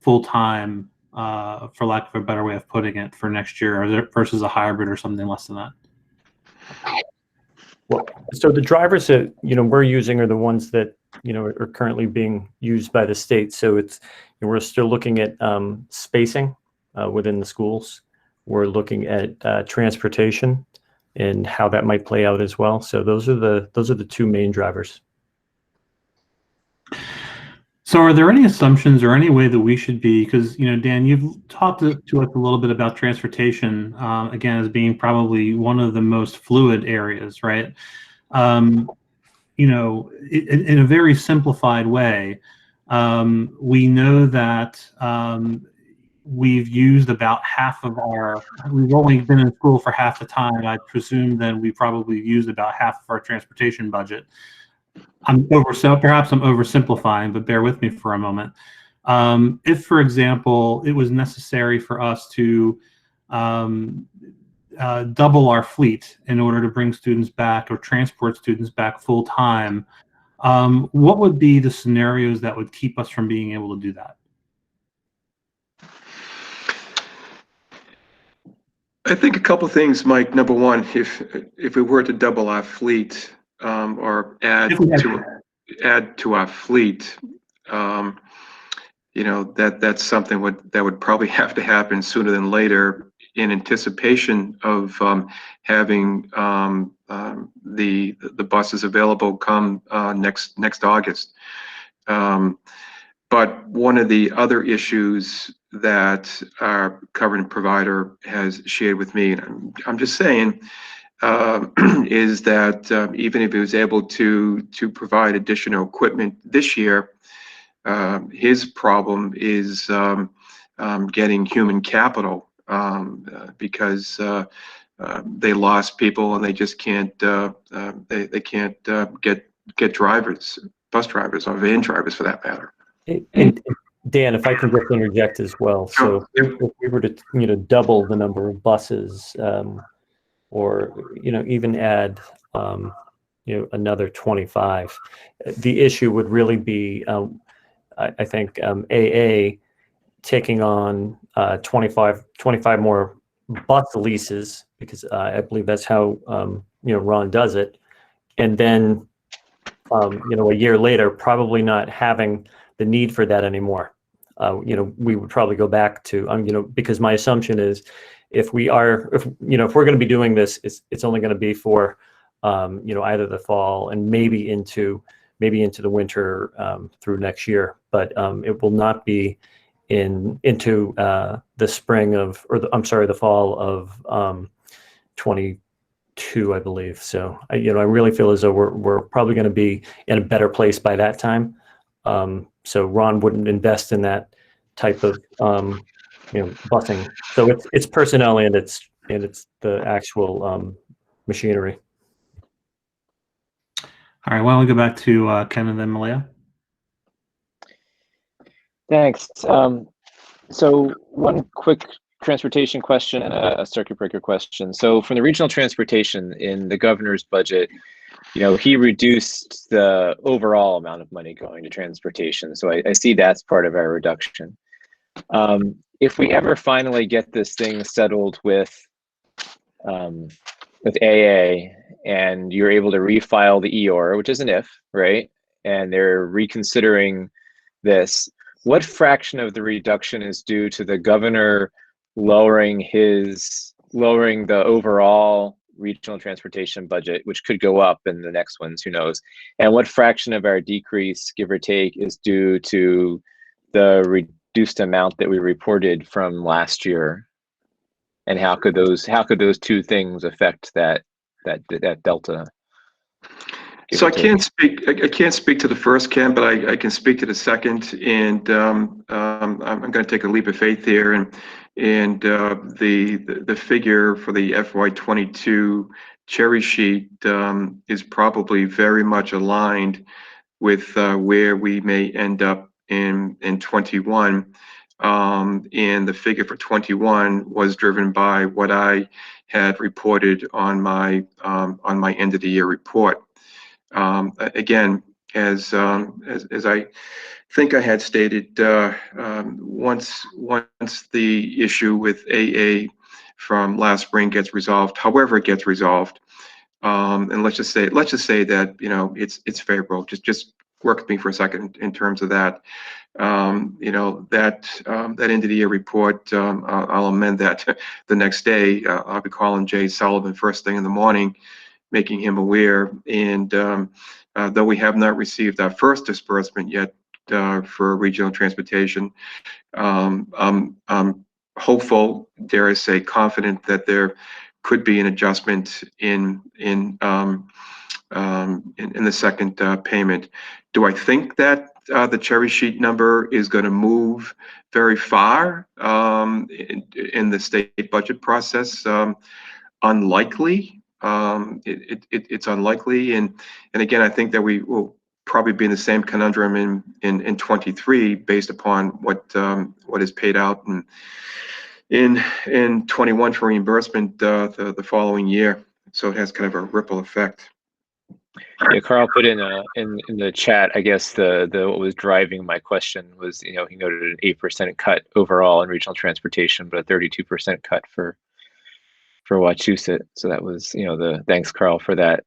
full time, for lack of a better way of putting it, for next year, versus a hybrid or something less than that? Well, so the drivers that we're using are the ones that are currently being used by the state. So it's we're still looking at spacing within the schools. We're looking at transportation and how that might play out as well. So those are the two main drivers. So are there any assumptions or any way that we should be, because, Dan, you've talked to us a little bit about transportation, again, as being probably one of the most fluid areas, right? In a very simplified way, we know that we've used about half of we've only been in school for half the time. I presume then we probably used about half of our transportation budget. Perhaps I'm oversimplifying, but bear with me for a moment. If, for example, it was necessary for us to double our fleet in order to bring students back or transport students back full time, what would be the scenarios that would keep us from being able to do that? I think a couple things, Mike. Number one, if we were to double our fleet, or add to our fleet, that's something that would probably have to happen sooner than later, in anticipation of having the buses available come next August. But one of the other issues that our current provider has shared with me, and I'm just saying, is that even if he was able to provide additional equipment this year, his problem is getting human capital, because they lost people and they just can't they can't get drivers, bus drivers or van drivers for that matter. And Dan, if I can just interject as well. So if we were to, double the number of buses, or, even add, another 25, the issue would really be, I think, AA taking on 25 more bus leases, because I believe that's how, Ron does it. And then, a year later, probably not having the need for that anymore. We would probably go back to, because my assumption is, if we're going to be doing this, it's only going to be for, either the fall and maybe into the winter, through next year, but it will not be into the spring of, the fall of 22, I believe. So I really feel as though we're probably going to be in a better place by that time. So Ron wouldn't invest in that type of busing. So it's personnel and it's the actual machinery. All right, why don't we go back to Ken and then Malia? Thanks. So one quick transportation question and a circuit breaker question. So from the regional transportation in the governor's budget, he reduced the overall amount of money going to transportation. So I see that's part of our reduction. If we ever finally get this thing settled with AA and you're able to refile the EOR, which is an if, right? And they're reconsidering this, what fraction of the reduction is due to the governor lowering the overall regional transportation budget, which could go up in the next ones, who knows? And what fraction of our decrease, give or take, is due to the reduced amount that we reported from last year? And how could those two things affect that delta? So I can't speak to the first, Ken, but I can speak to the second, and I'm going to take a leap of faith here, and the figure for the FY22 cherry sheet is probably very much aligned with where we may end up in 21. And the figure for 21 was driven by what I had reported on my end of the year report. Again, as I think I had stated, once the issue with AA from last spring gets resolved, however it gets resolved, and let's just say that it's favorable. Just work with me for a second in terms of that. That end of the year report, I'll amend that the next day. I'll be calling Jay Sullivan first thing in the morning, making him aware. And though we have not received our first disbursement yet for regional transportation, I'm hopeful, dare I say, confident that there could be an adjustment in the second payment. Do I think that the cherry sheet number is going to move very far in the state budget process. Unlikely. It's unlikely, and again, I think that we will probably be in the same conundrum in 23 based upon what is paid out in 21 for reimbursement the following year. So it has kind of a ripple effect. Yeah, Carl put in the chat, I guess the what was driving my question was, he noted an 8% cut overall in regional transportation, but a 32% cut for Wachusett. So that was, thanks Carl for that.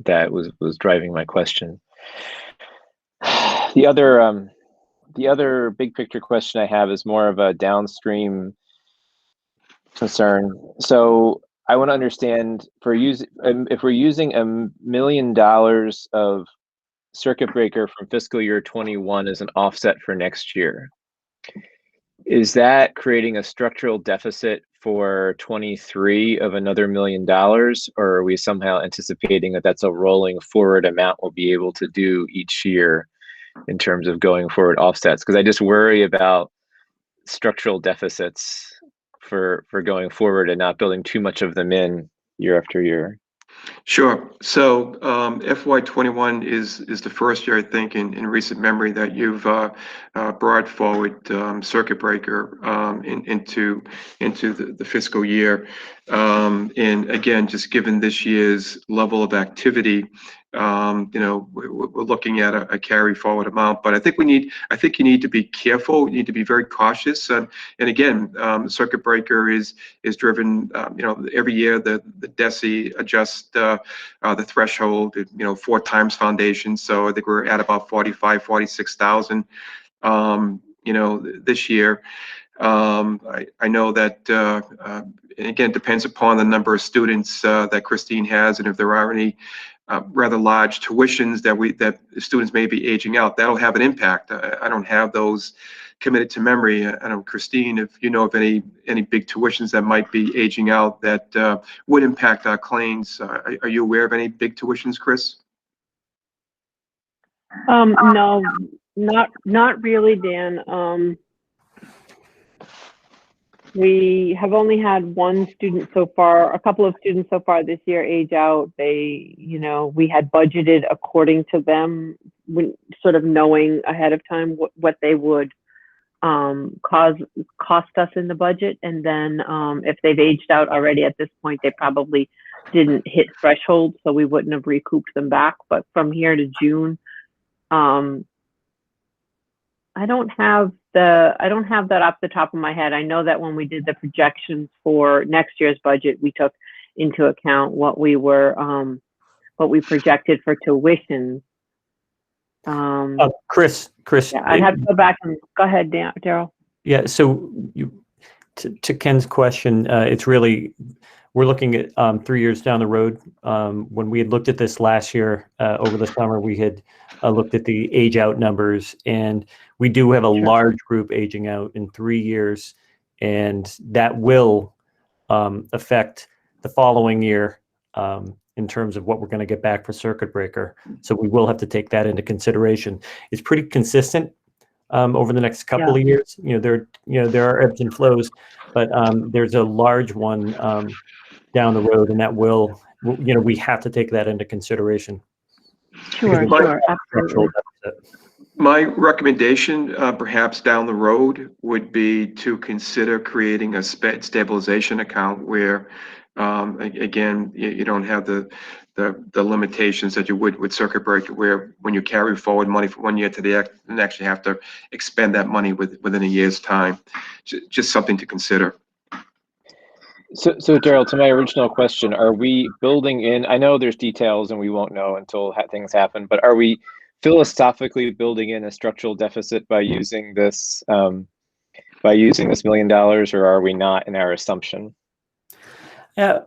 That was driving my question. The other big picture question I have is more of a downstream concern. So I want to understand, if we're using $1 million of circuit breaker from fiscal year 21 as an offset for next year, is that creating a structural deficit for 23 of another $1 million, or are we somehow anticipating that that's a rolling forward amount we'll be able to do each year in terms of going forward offsets? Because I just worry about structural deficits for going forward and not building too much of them in year after year. Sure. So FY21 is the first year, I think, in recent memory that you've brought forward circuit breaker into the fiscal year. And again, just given this year's level of activity, we're looking at a carry forward amount. But I think you need to be careful. You need to be very cautious. And again, circuit breaker is driven. Every year the DESI adjusts the threshold. 4 times foundation. So I think we're at about 46,000. This year. I know that again, depends upon the number of students that Christine has, and if there are any rather large tuitions that students may be aging out, that'll have an impact. I don't have those committed to memory. I don't, Christine, if you know of any big tuitions that might be aging out that would impact our claims. Are you aware of any big tuitions, Chris? No, not really, Dan. We have only had one student so far, a couple of students so far this year age out. They, we had budgeted according to them, sort of knowing ahead of time what they would cost us in the budget. And then if they've aged out already at this point, they probably didn't hit threshold, so we wouldn't have recouped them back. But from here to June, I don't have that off the top of my head. I know that when we did the projections for next year's budget, we took into account what we projected for tuition. Chris. Yeah, I'd have to go back and go ahead, Daryl. Yeah. So to Ken's question, it's really, we're looking at 3 years down the road. When we had looked at this last year over the summer, we had looked at the age out numbers, and we do have a large group aging out in 3 years, and that will affect the following year in terms of what we're going to get back for circuit breaker. So we will have to take that into consideration. It's pretty consistent over the next couple of years. There are ebbs and flows, but there's a large one down the road, and that will, we have to take that into consideration. Sure, absolutely. My recommendation, perhaps down the road, would be to consider creating a Sped stabilization account where, again, you don't have the limitations that you would with circuit breaker, where when you carry forward money from one year to the next, you have to expend that money within a year's time. Just something to consider. So Daryl, to my original question, are we building in, I know there's details and we won't know until things happen, but are we philosophically building in a structural deficit by using this $1 million, or are we not in our assumption? Yeah,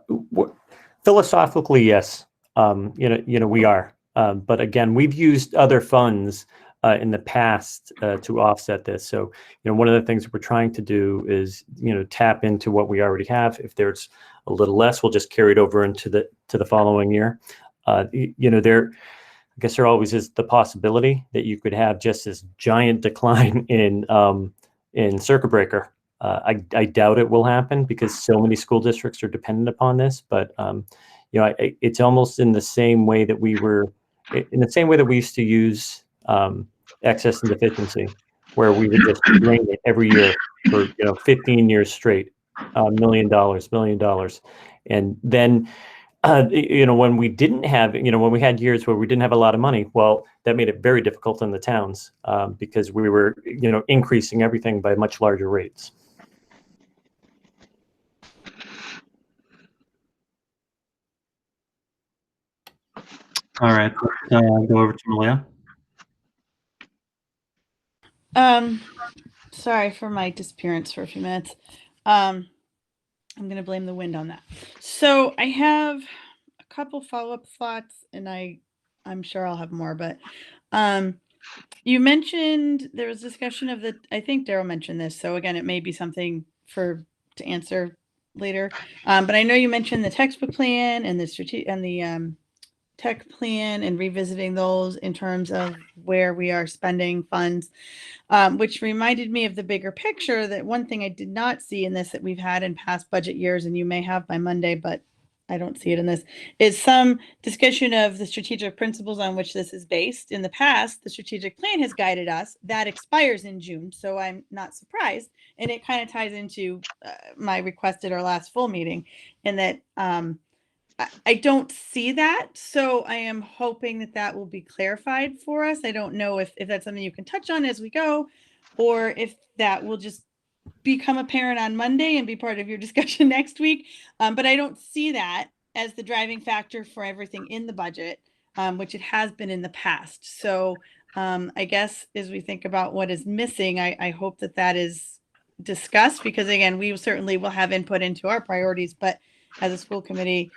philosophically, yes. We are. But again, we've used other funds in the past to offset this. So, one of the things we're trying to do is, tap into what we already have. If there's a little less, we'll just carry it over into the following year. I guess there always is the possibility that you could have just this giant decline in circuit breaker. I doubt it will happen because so many school districts are dependent upon this. But it's almost in the same way that we used to use excess and deficiency, where we would just drain it every year for 15 years straight, $1 million, and then. When we didn't have, when we had years where we didn't have a lot of money, well, that made it very difficult on the towns because we were, increasing everything by much larger rates. All right, let's go over to Malia. Sorry for my disappearance for a few minutes. I'm going to blame the wind on that. So I have a couple follow-up thoughts, and I'm sure I'll have more, but you mentioned there was discussion of I think Daryl mentioned this. So again, it may be something to answer later. But I know you mentioned the textbook plan and the tech plan and revisiting those in terms of where we are spending funds, which reminded me of the bigger picture. That one thing I did not see in this that we've had in past budget years, and you may have by Monday, but I don't see it in this, is some discussion of the strategic principles on which this is based. In the past, the strategic plan has guided us. That expires in June, so I'm not surprised. And it kind of ties into my request at our last full meeting, in that I don't see that. So I am hoping that will be clarified for us. I don't know if that's something you can touch on as we go, or if that will just become apparent on Monday and be part of your discussion next week. But I don't see that as the driving factor for everything in the budget, which it has been in the past. So I guess as we think about what is missing, I hope that is discussed, because again, we certainly will have input into our priorities, but as a school committee,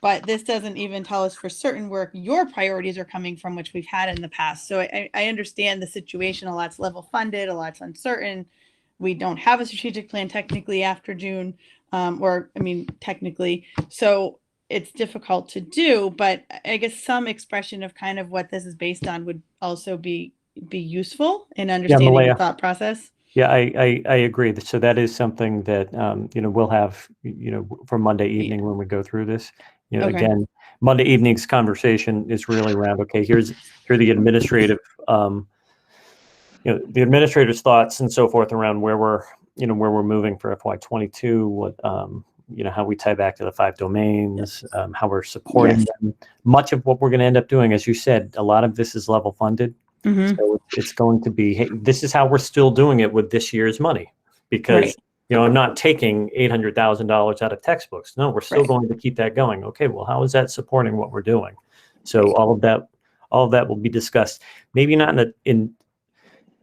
but this doesn't even tell us for certain where your priorities are coming from, which we've had in the past. So I understand the situation. A lot's level funded, a lot's uncertain. We don't have a strategic plan technically after June, technically. So it's difficult to do, but I guess some expression of kind of what this is based on would also be useful in understanding the thought process. Yeah, I agree. So that is something that, we'll have, for Monday evening when we go through this. Okay. Again, Monday evening's conversation is really around, okay, here are the administrative, the administrator's thoughts and so forth around where we're moving for FY22, what, how we tie back to the 5 domains, how we're supporting them. Much of what we're going to end up doing, as you said, a lot of this is level funded. Mm-hmm. So it's going to be, hey, this is how we're still doing it with this year's money, because, I'm not taking $800,000 out of textbooks. No, we're still going to keep that going. Okay, well, how is that supporting what we're doing? So all of that will be discussed. Maybe not in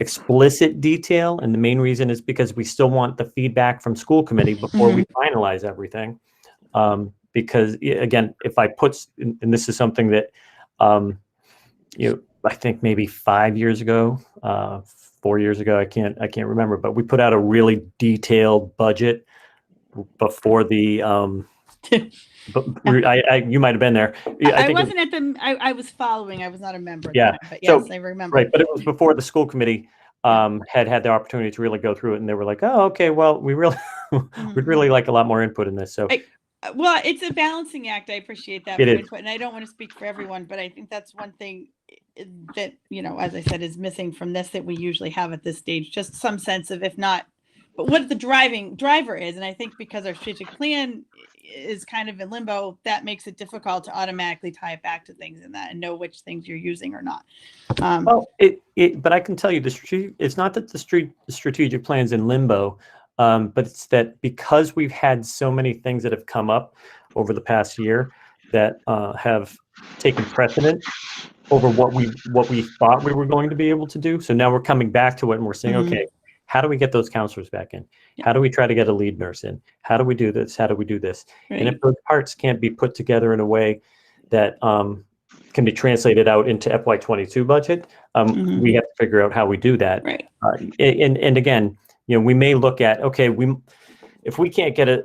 explicit detail, and the main reason is because we still want the feedback from school committee before we finalize everything. Because again, if I put, and this is something that, I think maybe 5 years ago, 4 years ago, I can't remember, but we put out a really detailed budget before the, you might have been there. I wasn't at the, I was following, I was not a member. Yeah. At the time, but yes, I remember. Right. But it was before the school committee had the opportunity to really go through it, and they were like, oh, okay, well, we really, we'd really like a lot more input in this. So. Well, it's a balancing act. I appreciate that input, and I don't want to speak for everyone, but I think that's one thing that, as I said, is missing from this that we usually have at this stage, just some sense of, if not, but what the driver is. And I think because our strategic plan is kind of in limbo, that makes it difficult to automatically tie it back to things in that and know which things you're using or not. But I can tell you, it's not that the strategic plan's in limbo. But it's that because we've had so many things that have come up over the past year that have taken precedent over what we thought we were going to be able to do. So now we're coming back to it, and we're saying, okay, how do we get those counselors back in? Yeah. How do we try to get a lead nurse in? How do we do this? How do we do this? Right. And if those parts can't be put together in a way that can be translated out into FY22 budget, we have to figure out how we do that. Right. And again, we may look at, okay, if we can't get it,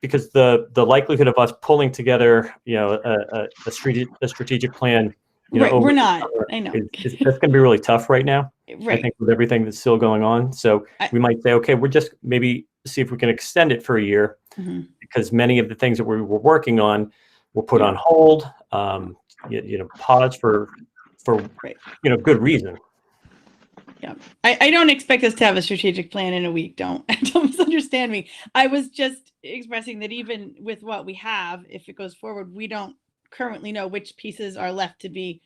because the likelihood of us pulling together, a strategic plan Right, over we're the not. summer I know. that's going to be really tough right now. I Right. think with everything that's still going on. So we might say, okay, we're just maybe see if we can extend it for a year, because many of the things that we were working on were put on hold, pause for good reason. Yeah, I don't expect us to have a strategic plan in a week. Don't misunderstand me. I was just expressing that even with what we have, if it goes forward, we don't currently know which pieces are left to be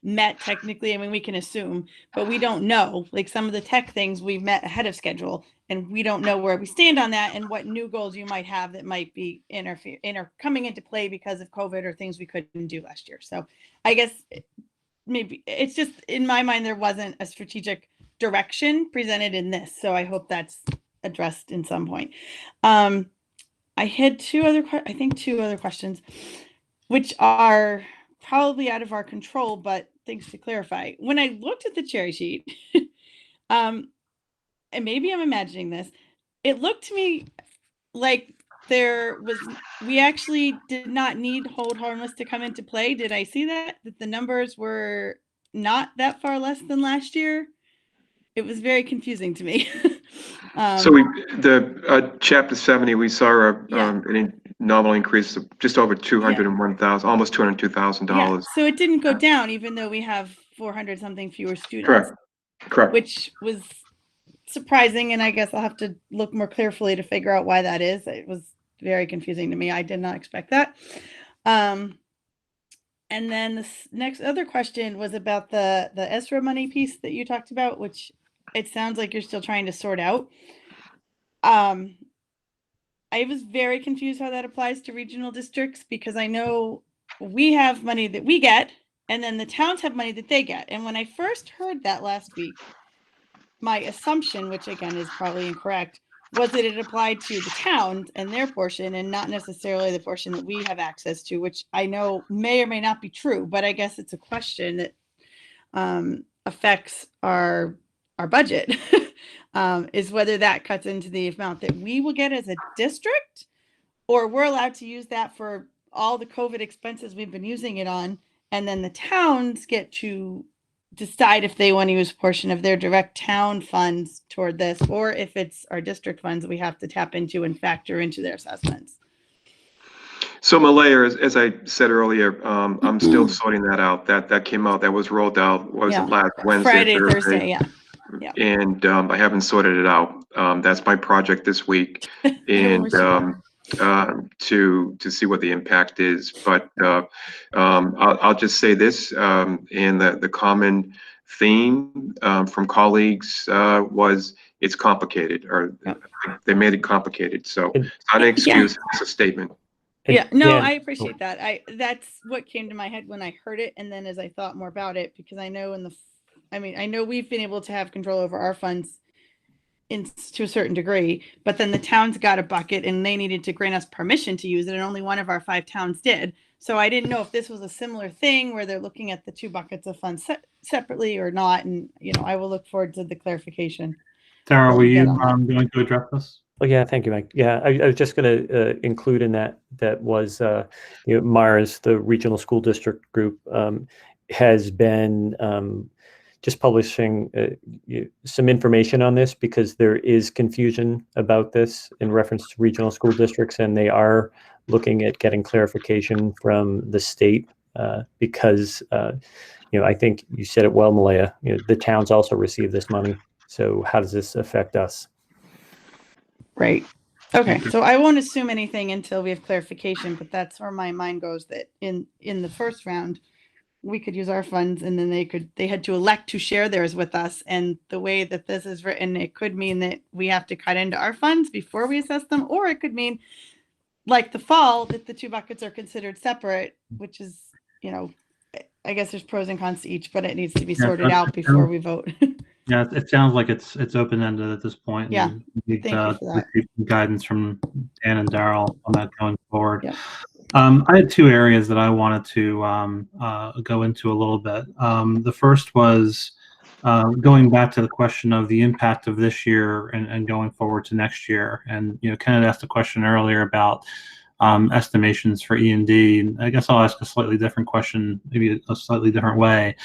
met technically. I mean, we can assume, but we don't know. Like some of the tech things we've met ahead of schedule, and we don't know where we stand on that and what new goals you might have that might be coming into play because of COVID or things we couldn't do last year. So I guess maybe it's just in my mind there wasn't a strategic direction presented in this, so I hope that's addressed in some point. I had two other questions, which are probably out of our control, but things to clarify. When I looked at the cherry sheet, and maybe I'm imagining this, it looked to me like we actually did not need hold harmless to come into play. Did I see that the numbers were not that far less than last year? It was very confusing to me. So chapter 70, we saw a nominal increase of just over 201,000, almost $202,000. Yeah, so it didn't go down, even though we have 400 something fewer students. Correct. Which was surprising, and I guess I'll have to look more carefully to figure out why that is. It was very confusing to me. I did not expect that. And then this next other question was about the ESRA money piece that you talked about, which it sounds like you're still trying to sort out. I was very confused how that applies to regional districts, because I know we have money that we get, and then the towns have money that they get. And when I first heard that last week, my assumption, which again is probably incorrect, was that it applied to the towns and their portion and not necessarily the portion that we have access to, which I know may or may not be true, but I guess it's a question that affects our budget, is whether that cuts into the amount that we will get as a district, or we're allowed to use that for all the COVID expenses we've been using it on, and then the towns get to decide if they want to use a portion of their direct town funds toward this, or if it's our district funds we have to tap into and factor into their assessments. So Malaya, as I said earlier, I'm still sorting that out. That came out, that was rolled out, last Wednesday, Friday, Thursday, yeah. And I haven't sorted it out. That's my project this week, and to see what the impact is. But I'll just say this, and the common theme from colleagues was it's complicated, or they made it complicated. So it's not an excuse, it's a statement. I appreciate that. That's what came to my head when I heard it, and then as I thought more about it, because I know I know we've been able to have control over our funds to a certain degree, but then the towns got a bucket and they needed to grant us permission to use it, and only one of our 5 towns did. So I didn't know if this was a similar thing where they're looking at the 2 buckets of funds separately or not. And I will look forward to the clarification. Tara, were you going to address this? Oh, yeah, thank you, Mike. Yeah, I was just going to include in that was Mars, the regional school district group, has been just publishing some information on this, because there is confusion about this in reference to regional school districts, and they are looking at getting clarification from the state, because I think you said it well, Malaya, the towns also receive this money. So how does this affect us? Right. Okay. So I won't assume anything until we have clarification, but that's where my mind goes, that in the first round, we could use our funds, and then they had to elect to share theirs with us. And the way that this is written, it could mean that we have to cut into our funds before we assess them, or it could mean, like the fall, that the 2 buckets are considered separate, which is, I guess there's pros and cons to each, but it needs to be sorted out before we vote. Yeah, it sounds like it's open-ended at this point. Yeah. And we need Thank you for that. receive some guidance from Dan and Daryl on that going forward. Yeah. I had 2 areas that I wanted to go into a little bit. The first was going back to the question of the impact of this year and going forward to next year. And Kenneth asked a question earlier about estimations for E&D. I guess I'll ask a slightly different question, maybe a slightly different way.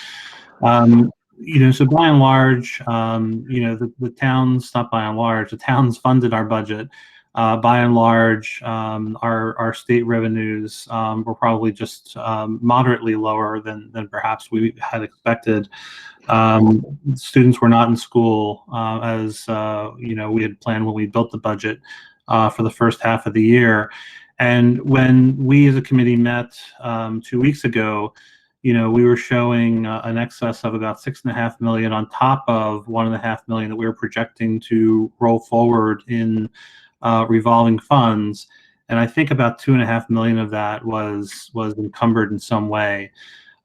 So by and large, the towns, not by and large, the towns funded our budget. By and large, our state revenues were probably just moderately lower than perhaps we had expected. Students were not in school as we had planned when we built the budget for the first half of the year. And when we as a committee met 2 weeks ago, we were showing an excess of about $6.5 million on top of $1.5 million that we were projecting to roll forward in revolving funds. And I think about $2.5 million of that was encumbered in some way.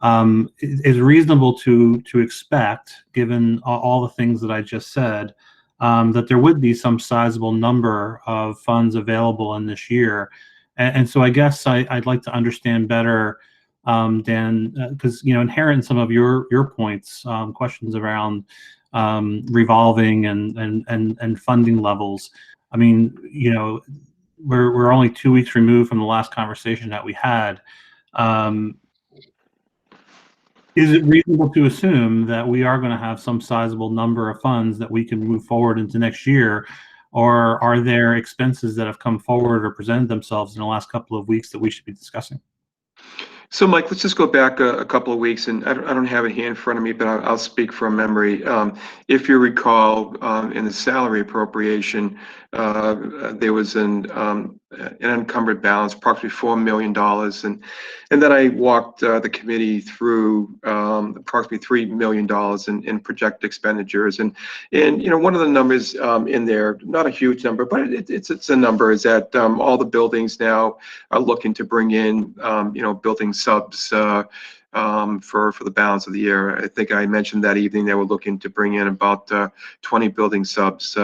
It's reasonable to expect, given all the things that I just said, that there would be some sizable number of funds available in this year. And so I guess I'd like to understand better, Dan, because inherent in some of your points, questions around revolving and funding levels. I mean, we're only 2 weeks removed from the last conversation that we had. Is it reasonable to assume that we are going to have some sizable number of funds that we can move forward into next year, or are there expenses that have come forward or presented themselves in the last couple of weeks that we should be discussing? So, Mike, let's just go back a couple of weeks, and I don't have it here in front of me, but I'll speak from memory. If you recall, in the salary appropriation, there was an unencumbered balance, approximately $4 million, and then I walked the committee through approximately $3 million in projected expenditures, and one of the numbers in there, not a huge number, but it's a number, is that all the buildings now are looking to bring in building subs for the balance of the year. I think I mentioned that evening they were looking to bring in about 20 building subs.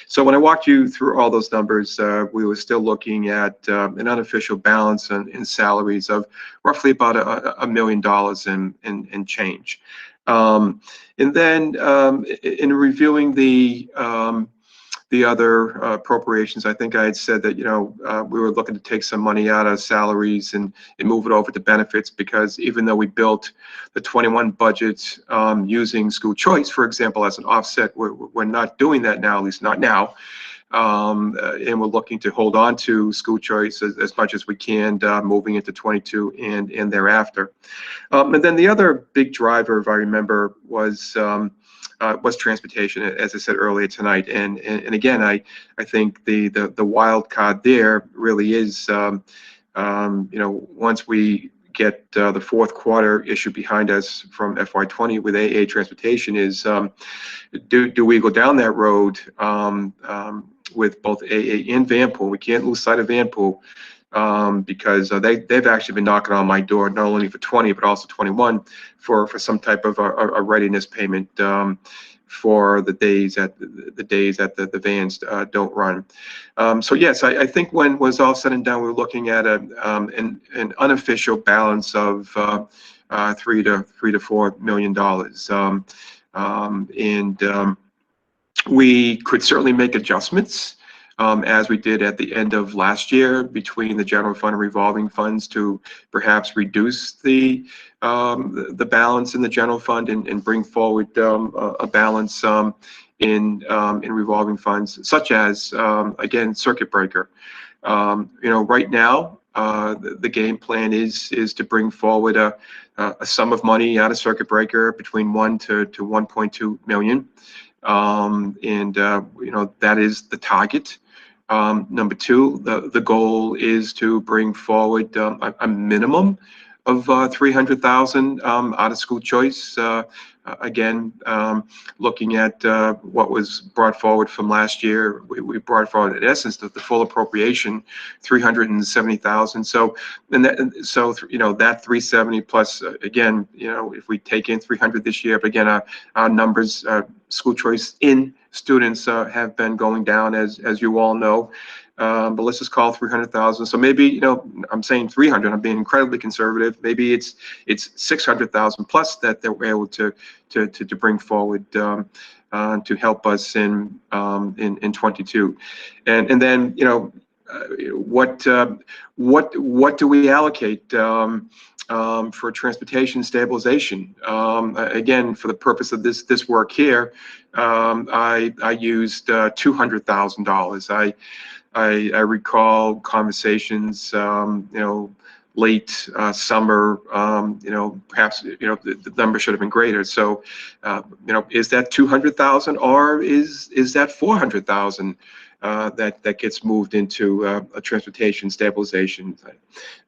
So when I walked you through all those numbers, we were still looking at an unofficial balance in salaries of roughly about $1 million in change. And then in reviewing the other appropriations, I think I had said that we were looking to take some money out of salaries and move it over to benefits, because even though we built the 21 budget using school choice, for example, as an offset, we're not doing that now, at least not now. And we're looking to hold on to school choice as much as we can, moving into 22 and thereafter. And then the other big driver, if I remember, was transportation, as I said earlier tonight. And again, I think the wild card there really is, once we get the fourth quarter issue behind us from FY20 with AA transportation, is do we go down that road with both AA and Vanpool? We can't lose sight of Vanpool, because they've actually been knocking on my door, not only for 20 but also 21, for some type of a readiness payment for the days that the vans don't run. So yes, I think when was all said and done, we were looking at an unofficial balance of $3 to $4 million, and we could certainly make adjustments, as we did at the end of last year, between the general fund and revolving funds, to perhaps reduce the balance in the general fund and bring forward a balance in revolving funds, such as again, circuit breaker. Right now, the game plan is to bring forward a sum of money out of circuit breaker between $1 to $1.2 million. And that is the target. Number two, the goal is to bring forward a minimum of $300,000 out of school choice. Again, looking at what was brought forward from last year, we brought forward, in essence, the full appropriation, $370,000. So, that 370 plus, again, if we take in 300 this year, but again, our numbers, school choice in students have been going down, as you all know. But let's just call 300,000. So maybe, I'm saying 300. I'm being incredibly conservative. Maybe it's 600,000 plus that we're able to bring forward to help us in 22. And then what do we allocate for transportation stabilization? Again, for the purpose of this work here, I used $200,000. I recall conversations, late summer, perhaps, the number should have been greater. So, is that 200,000 or is that 400,000 that gets moved into a transportation stabilization?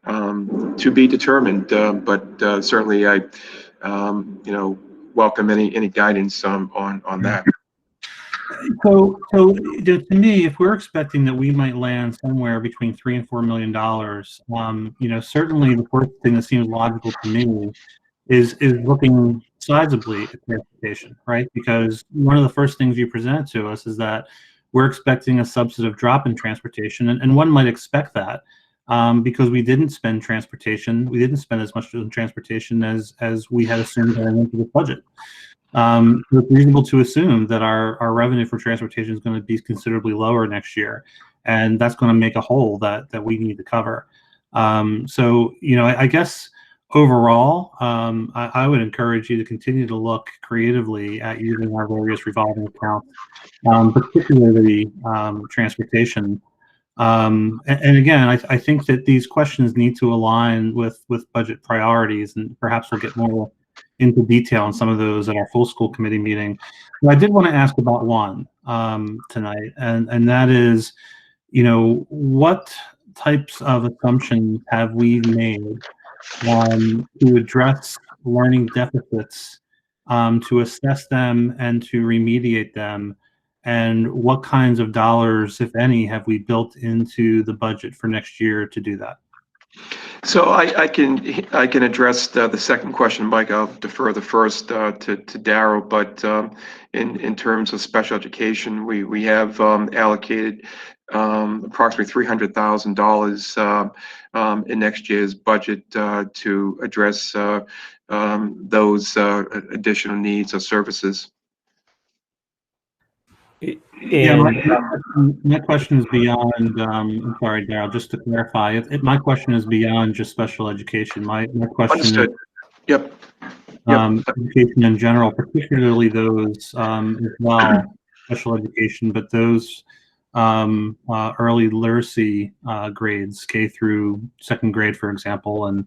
To be determined, but certainly I, welcome any guidance on that. So to me, if we're expecting that we might land somewhere between $3 and $4 million, certainly the first thing that seems logical to me is looking sizably at transportation, right? Because one of the first things you present to us is that we're expecting a substantive drop in transportation, and one might expect that because we didn't spend transportation, we didn't spend as much on transportation as we had assumed going into the budget. It's reasonable to assume that our revenue for transportation is going to be considerably lower next year, and that's going to make a hole that we need to cover. I guess overall, I would encourage you to continue to look creatively at using our various revolving accounts, particularly transportation. And again, I think that these questions need to align with budget priorities, and perhaps we'll get more into detail on some of those at our full school committee meeting. But I did want to ask about one tonight, and that is, what types of assumptions have we made to address learning deficits, to assess them and to remediate them, and what kinds of dollars, if any, have we built into the budget for next year to do that? So I can address the second question, Mike. I'll defer the first to Darryl. But in terms of special education, we have allocated approximately $300,000 in next year's budget to address those additional needs or services. Yeah, my question is beyond, I'm sorry, Darryl, just to clarify, my question is beyond just special education. My question Understood. is Yep. education in general, particularly those as well, special education, but those early literacy grades, K through second grade, for example, and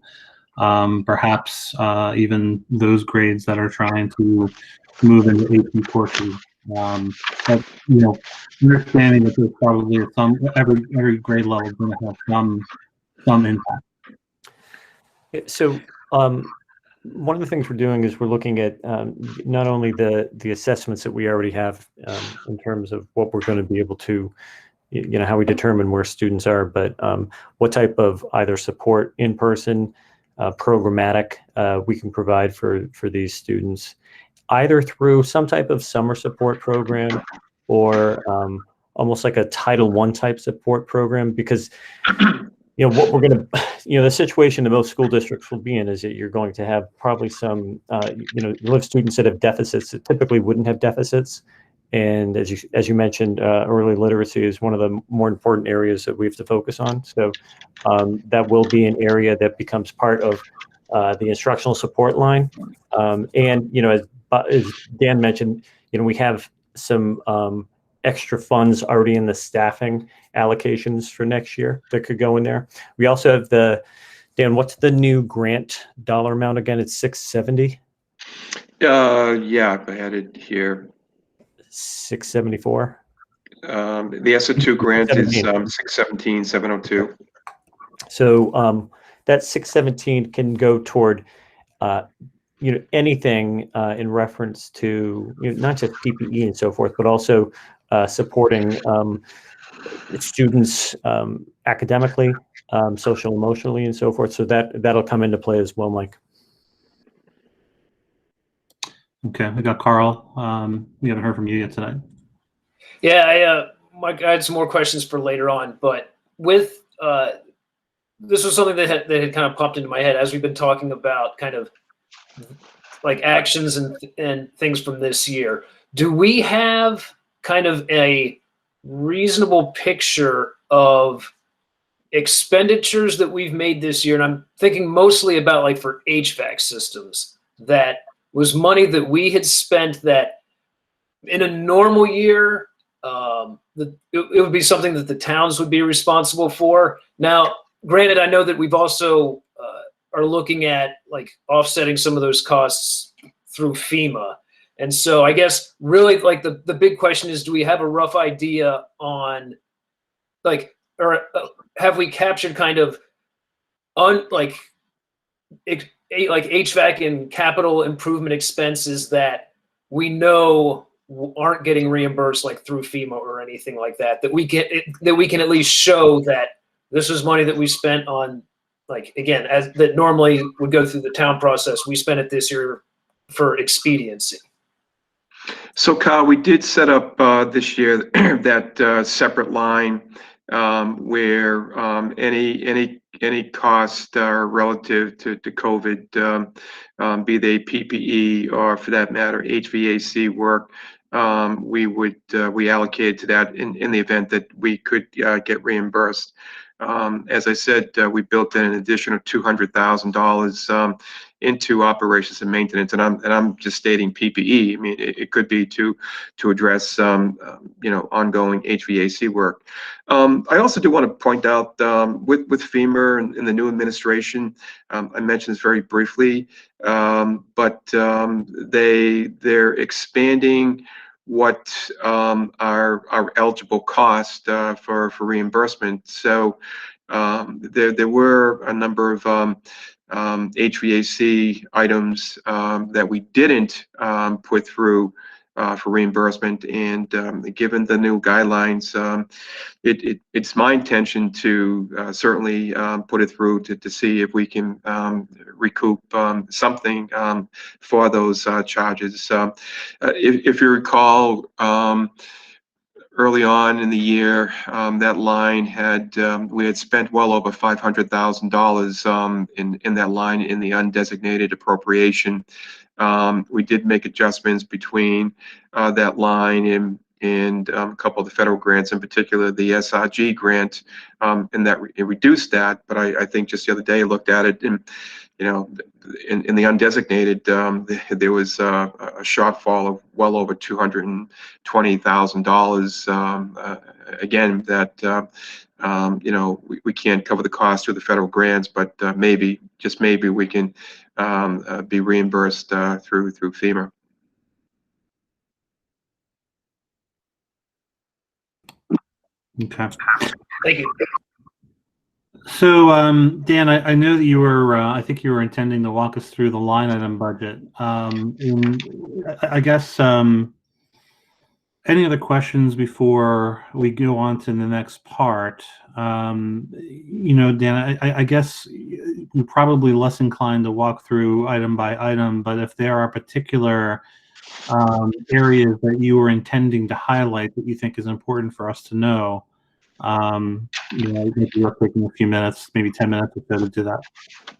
perhaps even those grades that are trying to move into AP courses. But understanding that there's probably every grade level is going to have some impact. So one of the things we're doing is we're looking at not only the assessments that we already have in terms of what we're going to be able to, how we determine where students are, but what type of either support in person, programmatic we can provide for these students, either through some type of summer support program or almost like a Title I type support program, because what we're going to, the situation that most school districts will be in is that you're going to have probably some, you'll have students that have deficits that typically wouldn't have deficits. And as you mentioned, early literacy is one of the more important areas that we have to focus on. So that will be an area that becomes part of the instructional support line. And, as Dan mentioned, we have some extra funds already in the staffing allocations for next year that could go in there. We also have Dan, what's the new grant dollar amount again? It's 670? Yeah, I had it here. 674? The ESSA2 grant is 617,702. So that 617 can go toward anything in reference to not just PPE and so forth, but also supporting students academically, social, emotionally, and so forth. So that'll come into play as well, Mike. Okay, we got Carl. We haven't heard from you yet tonight. Yeah, Mike, I had some more questions for later on, but with this was something that had kind of popped into my head as we've been talking about kind of like actions and things from this year. Do we have kind of a reasonable picture of expenditures that we've made this year, and I'm thinking mostly about like for HVAC systems, that was money that we had spent that in a normal year, it would be something that the towns would be responsible for. Now, granted, I know that we've also are looking at like offsetting some of those costs through FEMA. And so I guess really like the big question is, do we have a rough idea on like, or have we captured kind of like HVAC and capital improvement expenses that we know aren't getting reimbursed like through FEMA or anything like that, that we can at least show that this is money that we spent on, like, again, as that normally would go through the town process, we spent it this year for expediency. So Kyle, we did set up this year that separate line where any cost relative to COVID, be they PPE or for that matter HVAC work, we allocated to that in the event that we could get reimbursed. As I said, we built in an additional $200,000 into operations and maintenance, and I'm just stating PPE. I mean, it could be to address ongoing HVAC work. I also do want to point out with FEMA and the new administration, I mentioned this very briefly, but they're expanding what are eligible costs for reimbursement. So there were a number of HVAC items that we didn't put through for reimbursement, and given the new guidelines, it's my intention to certainly put it through to see if we can recoup something for those charges. If you recall, early on in the year, that line we had spent well over $500,000 in that line in the undesignated appropriation. We did make adjustments between that line and a couple of the federal grants, in particular the SRG grant, and that it reduced that. But I think just the other day I looked at it, and in the undesignated, there was a shortfall of well over $220,000. Again, that we can't cover the cost through the federal grants, but maybe, just maybe, we can be reimbursed through FEMA. Okay. Thank you. So, Dan, I know that you were, I think you were intending to walk us through the line item budget. And I guess, any other questions before we go on to the next part? Dan, I guess you're probably less inclined to walk through item by item, but if there are particular areas that you were intending to highlight that you think is important for us to know, maybe you're taking a few minutes, maybe 10 minutes or so to do that.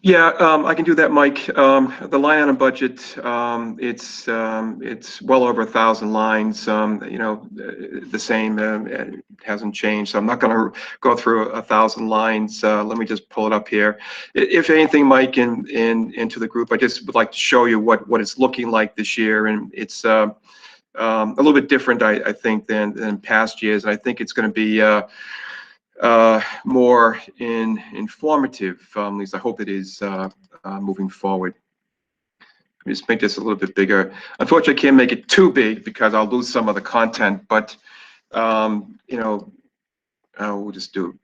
Yeah, I can do that, Mike. The line item budget, it's well over 1,000 lines. The same, it hasn't changed. So I'm not going to go through 1,000 lines. Let me just pull it up here. If anything, Mike, into the group, I just would like to show you what it's looking like this year, and it's a little bit different, I think, than past years. And I think it's going to be more informative, at least I hope it is, moving forward. Let me just make this a little bit bigger. Unfortunately, I can't make it too big because I'll lose some of the content, but we'll just do.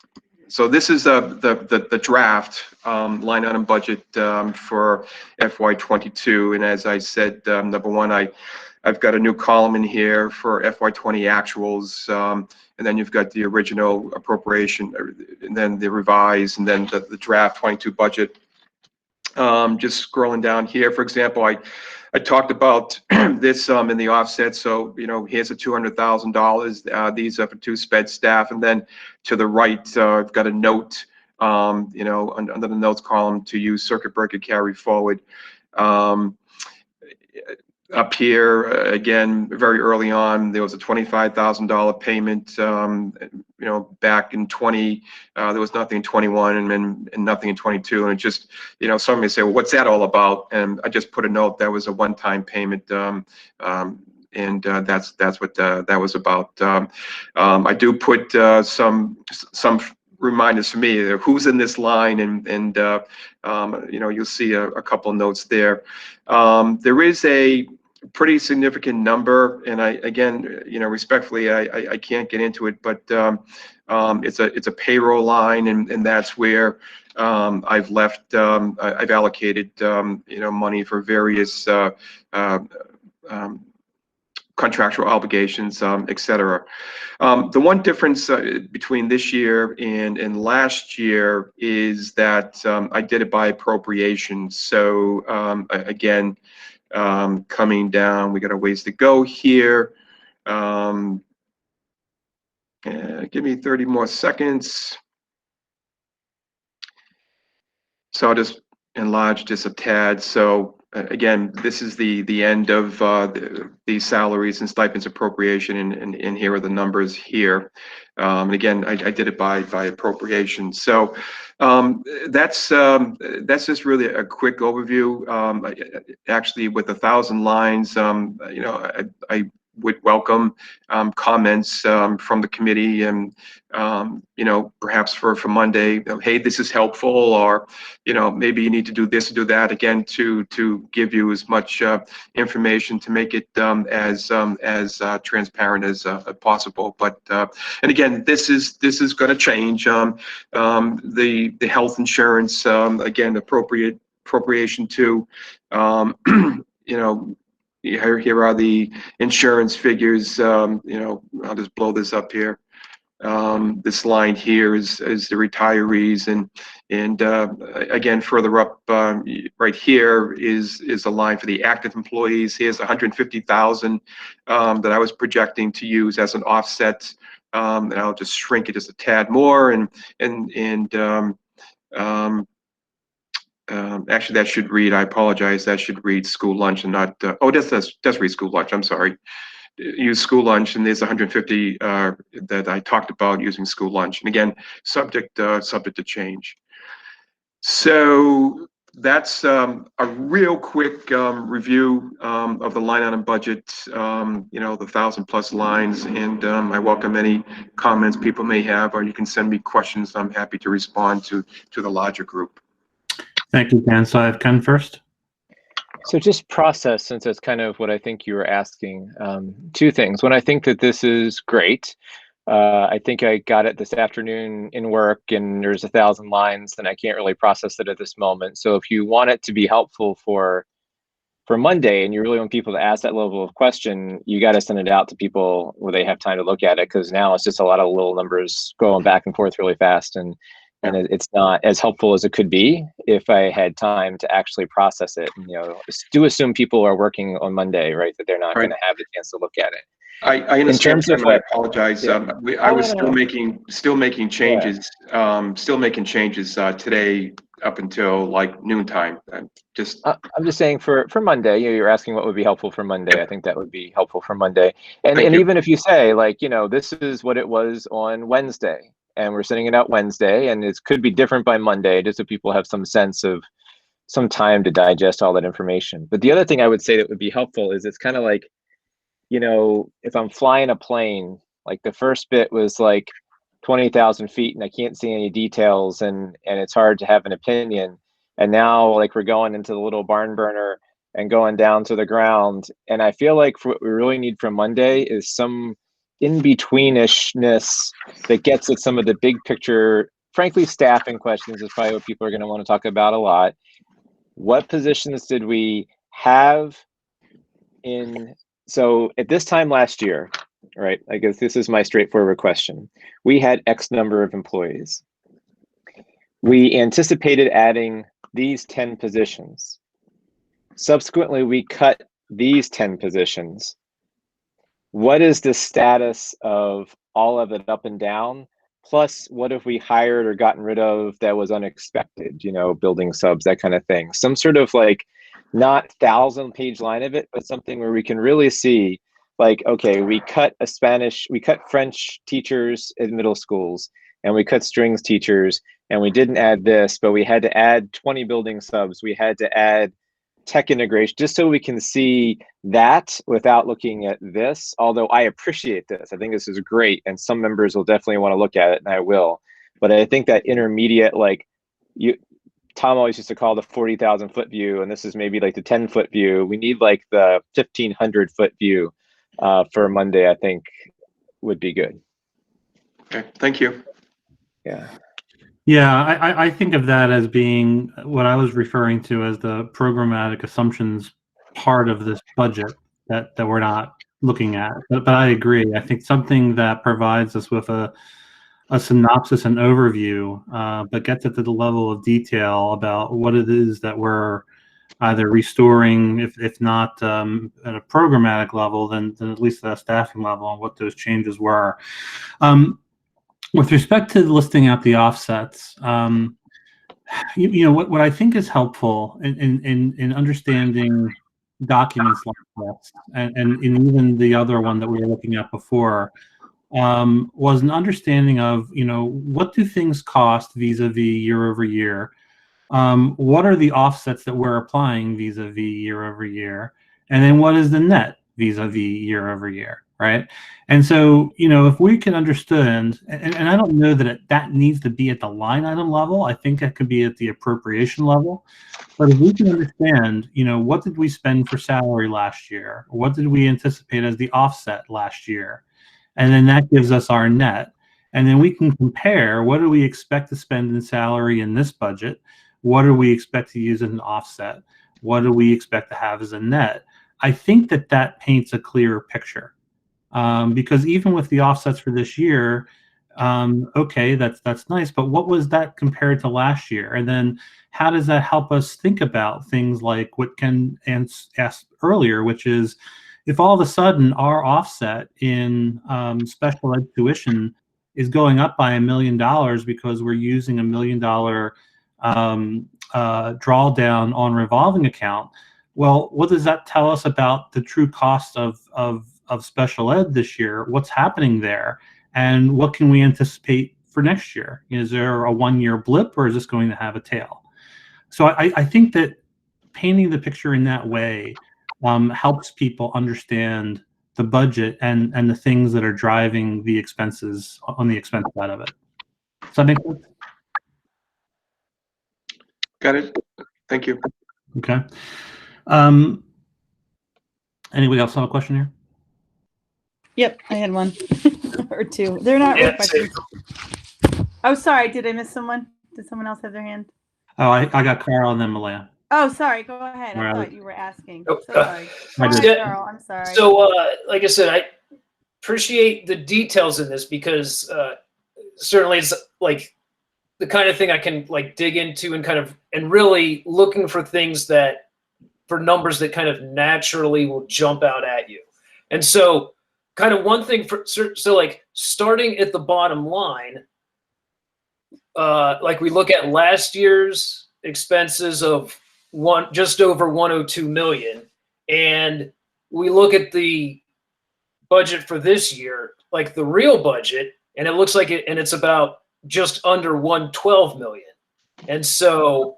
So this is the draft line item budget for FY22, and as I said, number one, I've got a new column in here for FY20 actuals, and then you've got the original appropriation, and then the revised, and then the draft 22 budget. Just scrolling down here, for example, I talked about this in the offset. So here's a $200,000. These are for 2 Sped staff, and then to the right, I've got a note, under the notes column to use circuit breaker carry forward. Up here, again, very early on, there was a $25,000 payment, back in 20, there was nothing in 21 and nothing in 22. And it just, some may say, well, what's that all about? And I just put a note that was a one-time payment. And that's what that was about. I do put some reminders for me, who's in this line, and you'll see a couple of notes there. There is a pretty significant number, and respectfully, I can't get into it, but it's a payroll line, and that's where I've allocated money for various contractual obligations, et cetera. The one difference between this year and last year is that I did it by appropriation. So again, coming down, we got a ways to go here. Give me 30 more seconds. So I'll just enlarge this a tad. So again, this is the end of the salaries and stipends appropriation, and here are the numbers here. And again, I did it by appropriation. So that's just really a quick overview. Actually, with 1,000 lines, I would welcome comments from the committee, and perhaps for Monday, hey, this is helpful, or maybe you need to do this, do that, again, to give you as much information to make it as transparent as possible. But and again, this is going to change. The health insurance, again, appropriation to here are the insurance figures. I'll just blow this up here. This line here is the retirees, and again, further up right here is a line for the active employees. Here's 150,000 that I was projecting to use as an offset, and I'll just shrink it just a tad more, actually, that should read, I apologize, that should read school lunch and not, does read school lunch, I'm sorry. Use school lunch, and there's 150 that I talked about using school lunch. And again, subject to change. So that's a real quick review of the line item budget, the 1,000+ lines, and I welcome any comments people may have, or you can send me questions. I'm happy to respond to the larger group. Thank you, Ken. So I have Ken first. So just process, since that's kind of what I think you were asking. Two things. One, I think that this is great. I think I got it this afternoon in work, and there's 1,000 lines, and I can't really process it at this moment. So if you want it to be helpful for Monday, and you really want people to ask that level of question, you got to send it out to people where they have time to look at it, because now it's just a lot of little numbers going back and forth really fast, and it's not as helpful as it could be if I had time to actually process it. And, do assume people are working on Monday, right? That they're not going to have the chance to look at it. I understand. In terms of I apologize. Yeah. I was still making changes. Yeah. Still making changes today up until like noontime. I'm just saying for Monday. You're asking what would be helpful for Monday. I think that would be helpful for Monday. And even if you say, like, this is what it was on Wednesday, and we're sending it out Wednesday, and it could be different by Monday, just so people have some sense of some time to digest all that information. But the other thing I would say that would be helpful is, it's kind of like, if I'm flying a plane, like the first bit was like 20,000 feet and I can't see any details, and it's hard to have an opinion. And now, like, we're going into the little barn burner and going down to the ground. And I feel like what we really need from Monday is some in-betweenishness that gets at some of the big picture. Frankly, staffing questions is probably what people are going to want to talk about a lot. What positions did we have in? So at this time last year, right, I guess this is my straightforward question. We had X number of employees. We anticipated adding these 10 positions. Subsequently, we cut these 10 positions. What is the status of all of it up and down? Plus, what have we hired or gotten rid of that was unexpected, building subs, that kind of thing. Some sort of like not 1,000-page line of it, but something where we can really see, like, okay, we cut French teachers in middle schools, and we cut strings teachers, and we didn't add this, but we had to add 20 building subs. We had to add tech integration, just so we can see that without looking at this. Although I appreciate this, I think this is great, and some members will definitely want to look at it, and I will. But I think that intermediate, like Tom always used to call the 40,000 foot view, and this is maybe like the 10-foot view. We need like the 1,500 foot view for Monday, I think would be good. Okay, thank you. Yeah. Yeah, I think of that as being what I was referring to as the programmatic assumptions part of this budget that we're not looking at. But I agree. I think something that provides us with a synopsis and overview, but gets at the level of detail about what it is that we're either restoring, if not at a programmatic level, then at least at a staffing level, and what those changes were. With respect to listing out the offsets, what I think is helpful in understanding documents like this, and even the other one that we were looking at before, was an understanding of, what do things cost vis-a-vis year over year? What are the offsets that we're applying vis-a-vis year over year? And then what is the net vis-a-vis year over year, right? And so, if we can understand, and I don't know that that needs to be at the line item level, I think that could be at the appropriation level. But if we can understand, what did we spend for salary last year? What did we anticipate as the offset last year? And then that gives us our net. And then we can compare, what do we expect to spend in salary in this budget? What do we expect to use as an offset? What do we expect to have as a net? I think that paints a clearer picture. Because even with the offsets for this year, okay, that's nice, but what was that compared to last year? And then how does that help us think about things like what Ken asked earlier, which is, if all of a sudden our offset in special ed tuition is going up by $1 million because we're using $1 million drawdown on revolving account, well, what does that tell us about the true cost of special ed this year? What's happening there? And what can we anticipate for next year? Is there a one-year blip, or is this going to have a tail? So I think that painting the picture in that way helps people understand the budget and the things that are driving the expenses on the expense side of it. Does that make sense? Got it. Thank you. Okay. Anybody else have a question here? Yep, I had one or two. They're not real questions. Oh, sorry. Did I miss someone? Did someone else have their hand? Oh, I got Carl and then Malaya. Oh, sorry. Go ahead. I thought you were asking. So sorry. Go ahead, Carl. I'm sorry. So, like I said, I appreciate the details in this, because certainly it's like the kind of thing I can like dig into and really looking for things for numbers that kind of naturally will jump out at you. And so kind of one thing so like starting at the bottom line, like we look at last year's expenses of just over 102 million, and we look at the budget for this year, like the real budget, and it looks like it's about just under 112 million. And so,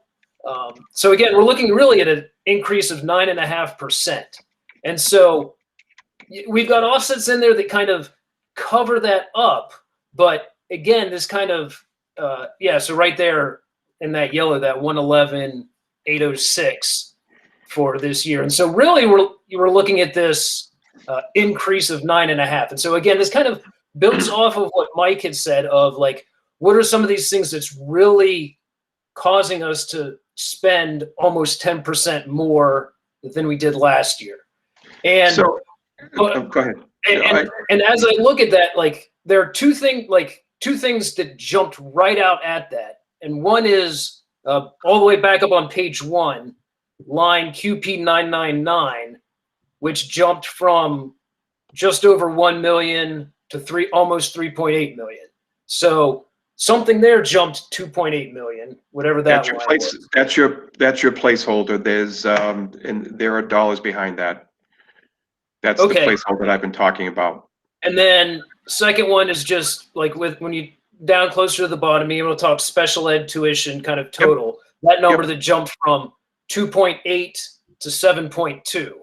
so again, we're looking really at an increase of 9.5%. And so we've got offsets in there that kind of cover that up. But again, this kind of, so right there in that yellow, that 111,806 for this year. And so really we're looking at this increase of 9.5. And so again, this kind of builds off of what Mike had said of like, what are some of these things that's really causing us to spend almost 10% more than we did last year? And so, go ahead. And as I look at that, like there are two things that jumped right out at that. And one is all the way back up on page 1, line QP999, which jumped from just over 1 million to almost 3.8 million. So something there jumped 2.8 million, whatever that That's your line place, was. that's your placeholder. There's, and there are dollars behind that. That's the Okay. placeholder that I've been talking about. And then second one is just like when you down closer to the bottom, being able to talk special ed tuition kind of total, that number that jumped from 2.8 to 7.2.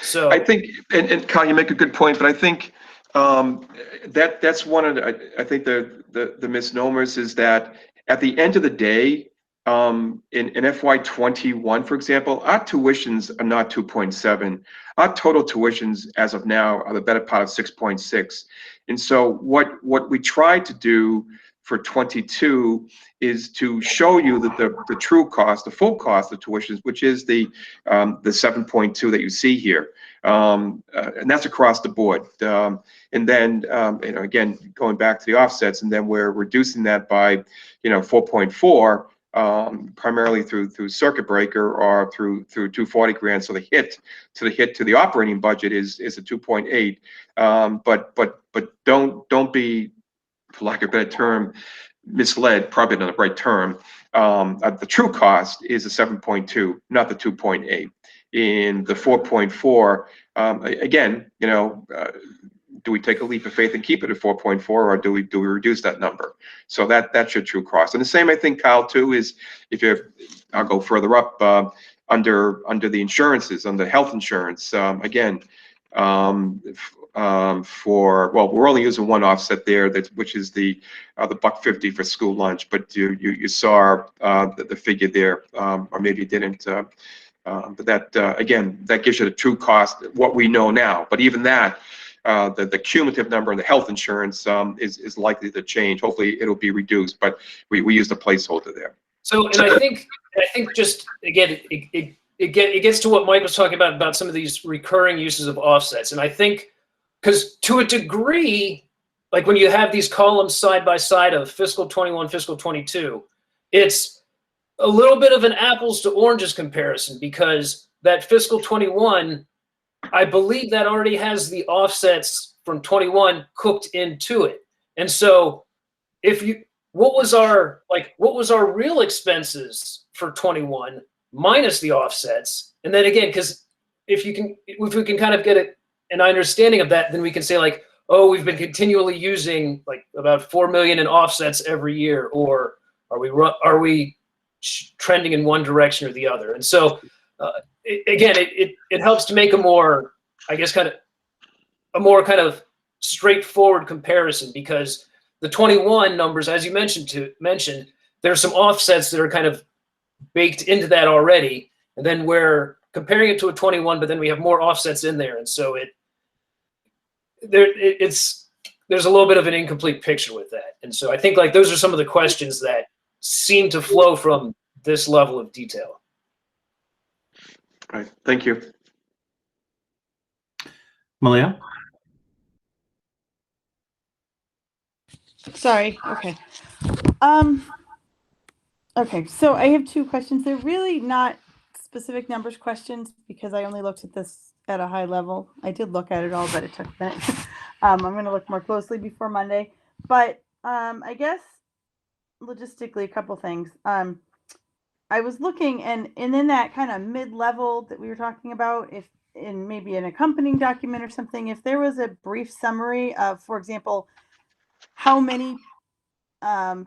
So I think, and Kyle, you make a good point, but I think that's one of the, I think the misnomers is that at the end of the day, in FY21, for example, our tuitions are not 2.7. Our total tuitions as of now are the better part of 6.6. And so what we try to do for 22 is to show you that the true cost, the full cost of tuitions, which is the 7.2 that you see here, and that's across the board. And then again, going back to the offsets, and then we're reducing that by 4.4. Primarily through circuit breaker or through 240 grand. So the hit to the operating budget is a 2.8. But don't be, for lack of a better term, misled. Probably not the right term. The true cost is a 7.2, not the 2.8. In the 4.4, again, do we take a leap of faith and keep it at 4.4, or do we reduce that number? So that's your true cost. And the same, I think, Kyle, too, is I'll go further up under the insurances, under health insurance. Again, we're only using one offset there, which is the $1.50 for school lunch. But you saw the figure there, or maybe you didn't. But that again, that gives you the true cost, what we know now. But even that. The cumulative number in the health insurance is likely to change. Hopefully, it'll be reduced, but we used a placeholder there. So, and I think just again, it gets to what Mike was talking about some of these recurring uses of offsets, and I think because to a degree, like when you have these columns side by side of fiscal 21, fiscal 22, it's a little bit of an apples to oranges comparison, because that fiscal 21. I believe that already has the offsets from 21 cooked into it. And so what was our real expenses for 21 minus the offsets? And then again, because if we can kind of get an understanding of that, then we can say like, oh, we've been continually using like about 4 million in offsets every year, or are we trending in one direction or the other? And so it helps to make a more, I guess, kind of straightforward comparison, because the 21 numbers, as you mentioned, there's some offsets that are kind of baked into that already, and then we're comparing it to a 21, but then we have more offsets in there, and so there's a little bit of an incomplete picture with that. And so I think like those are some of the questions that seem to flow from this level of detail. All right, thank you. Malia? Sorry. Okay. Okay, so I have two questions. They're really not specific numbers questions, because I only looked at this at a high level. I did look at it all, but it took a minute. I'm going to look more closely before Monday. But I guess logistically, a couple things. I was looking, and in that kind of mid-level that we were talking about, if in maybe an accompanying document or something, if there was a brief summary of, for example, how many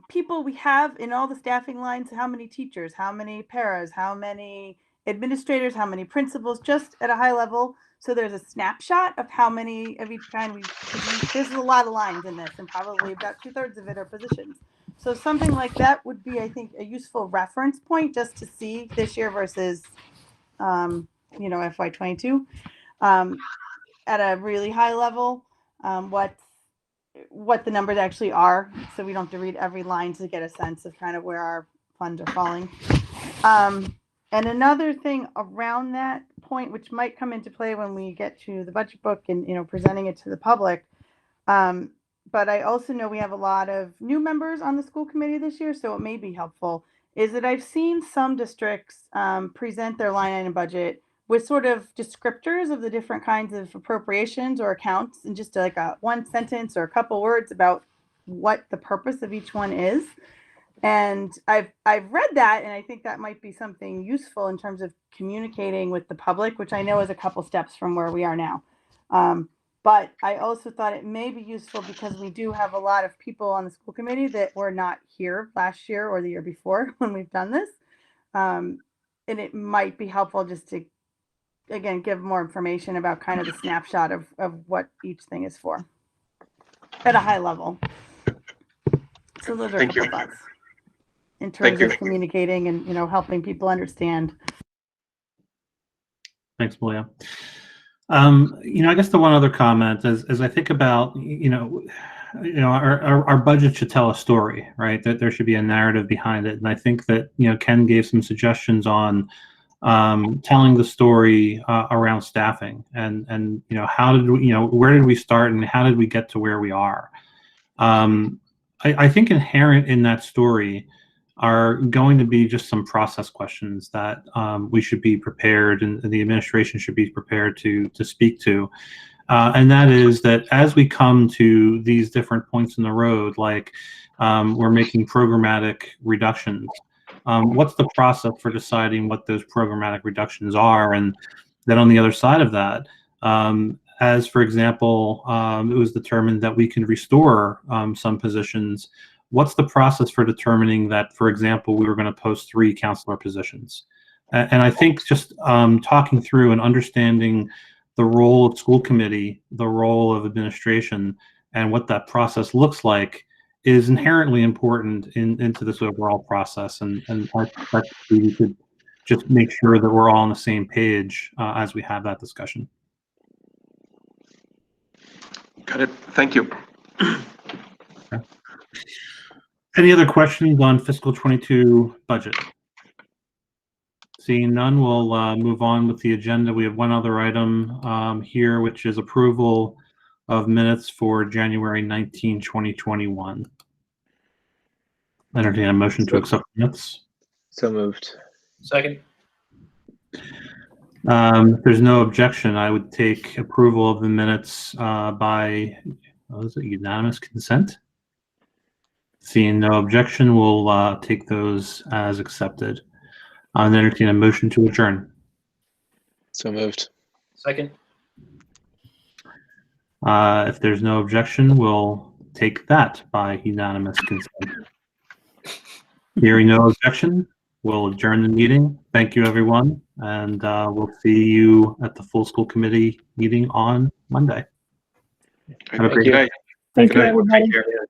people we have in all the staffing lines, how many teachers, how many paras, how many administrators, how many principals, just at a high level. So there's a snapshot of how many of each kind there's a lot of lines in this, and probably about 2/3 of it are positions. So something like that would be, I think, a useful reference point just to see this year versus, FY22 at a really high level, what the numbers actually are, so we don't have to read every line to get a sense of kind of where our funds are falling. And another thing around that point, which might come into play when we get to the budget book and presenting it to the public, but I also know we have a lot of new members on the school committee this year, so it may be helpful, is that I've seen some districts present their line item budget with sort of descriptors of the different kinds of appropriations or accounts, and just like a one sentence or a couple words about what the purpose of each one is. And I've read that, and I think that might be something useful in terms of communicating with the public, which I know is a couple steps from where we are now. But I also thought it may be useful because we do have a lot of people on the school committee that were not here last year or the year before when we've done this. And it might be helpful just to, again, give more information about kind of the snapshot of what each thing is for at a high level. So those are a couple thoughts in terms of communicating and, helping people understand. Thanks, Malia. I guess the one other comment is, as I think about, our budget should tell a story, right? That there should be a narrative behind it. And I think that, Ken gave some suggestions on telling the story around staffing and how did we, where did we start and how did we get to where we are? I think inherent in that story are going to be just some process questions that we should be prepared and the administration should be prepared to speak to. And that is that as we come to these different points in the road, like we're making programmatic reductions, what's the process for deciding what those programmatic reductions are? And then on the other side of that, as for example, it was determined that we can restore some positions. What's the process for determining that, for example, we were going to post 3 counselor positions? And I think just talking through and understanding the role of school committee, the role of administration, and what that process looks like is inherently important into this overall process. And I expect we could just make sure that we're all on the same page as we have that discussion. Got it. Thank you. Okay. Any other questions on fiscal 22 budget? Seeing none, we'll move on with the agenda. We have one other item here, which is approval of minutes for January 19, 2021. Entertain a motion to accept minutes. So moved. Second. If there's no objection, I would take approval of the minutes by unanimous consent. Seeing no objection, we'll take those as accepted. I'll entertain a motion to adjourn. So moved. Second. If there's no objection, we'll take that by unanimous consent. Hearing no objection, we'll adjourn the meeting. Thank you, everyone, and we'll see you at the full school committee meeting on Monday. Have a great night. Thank you, everybody. Take care.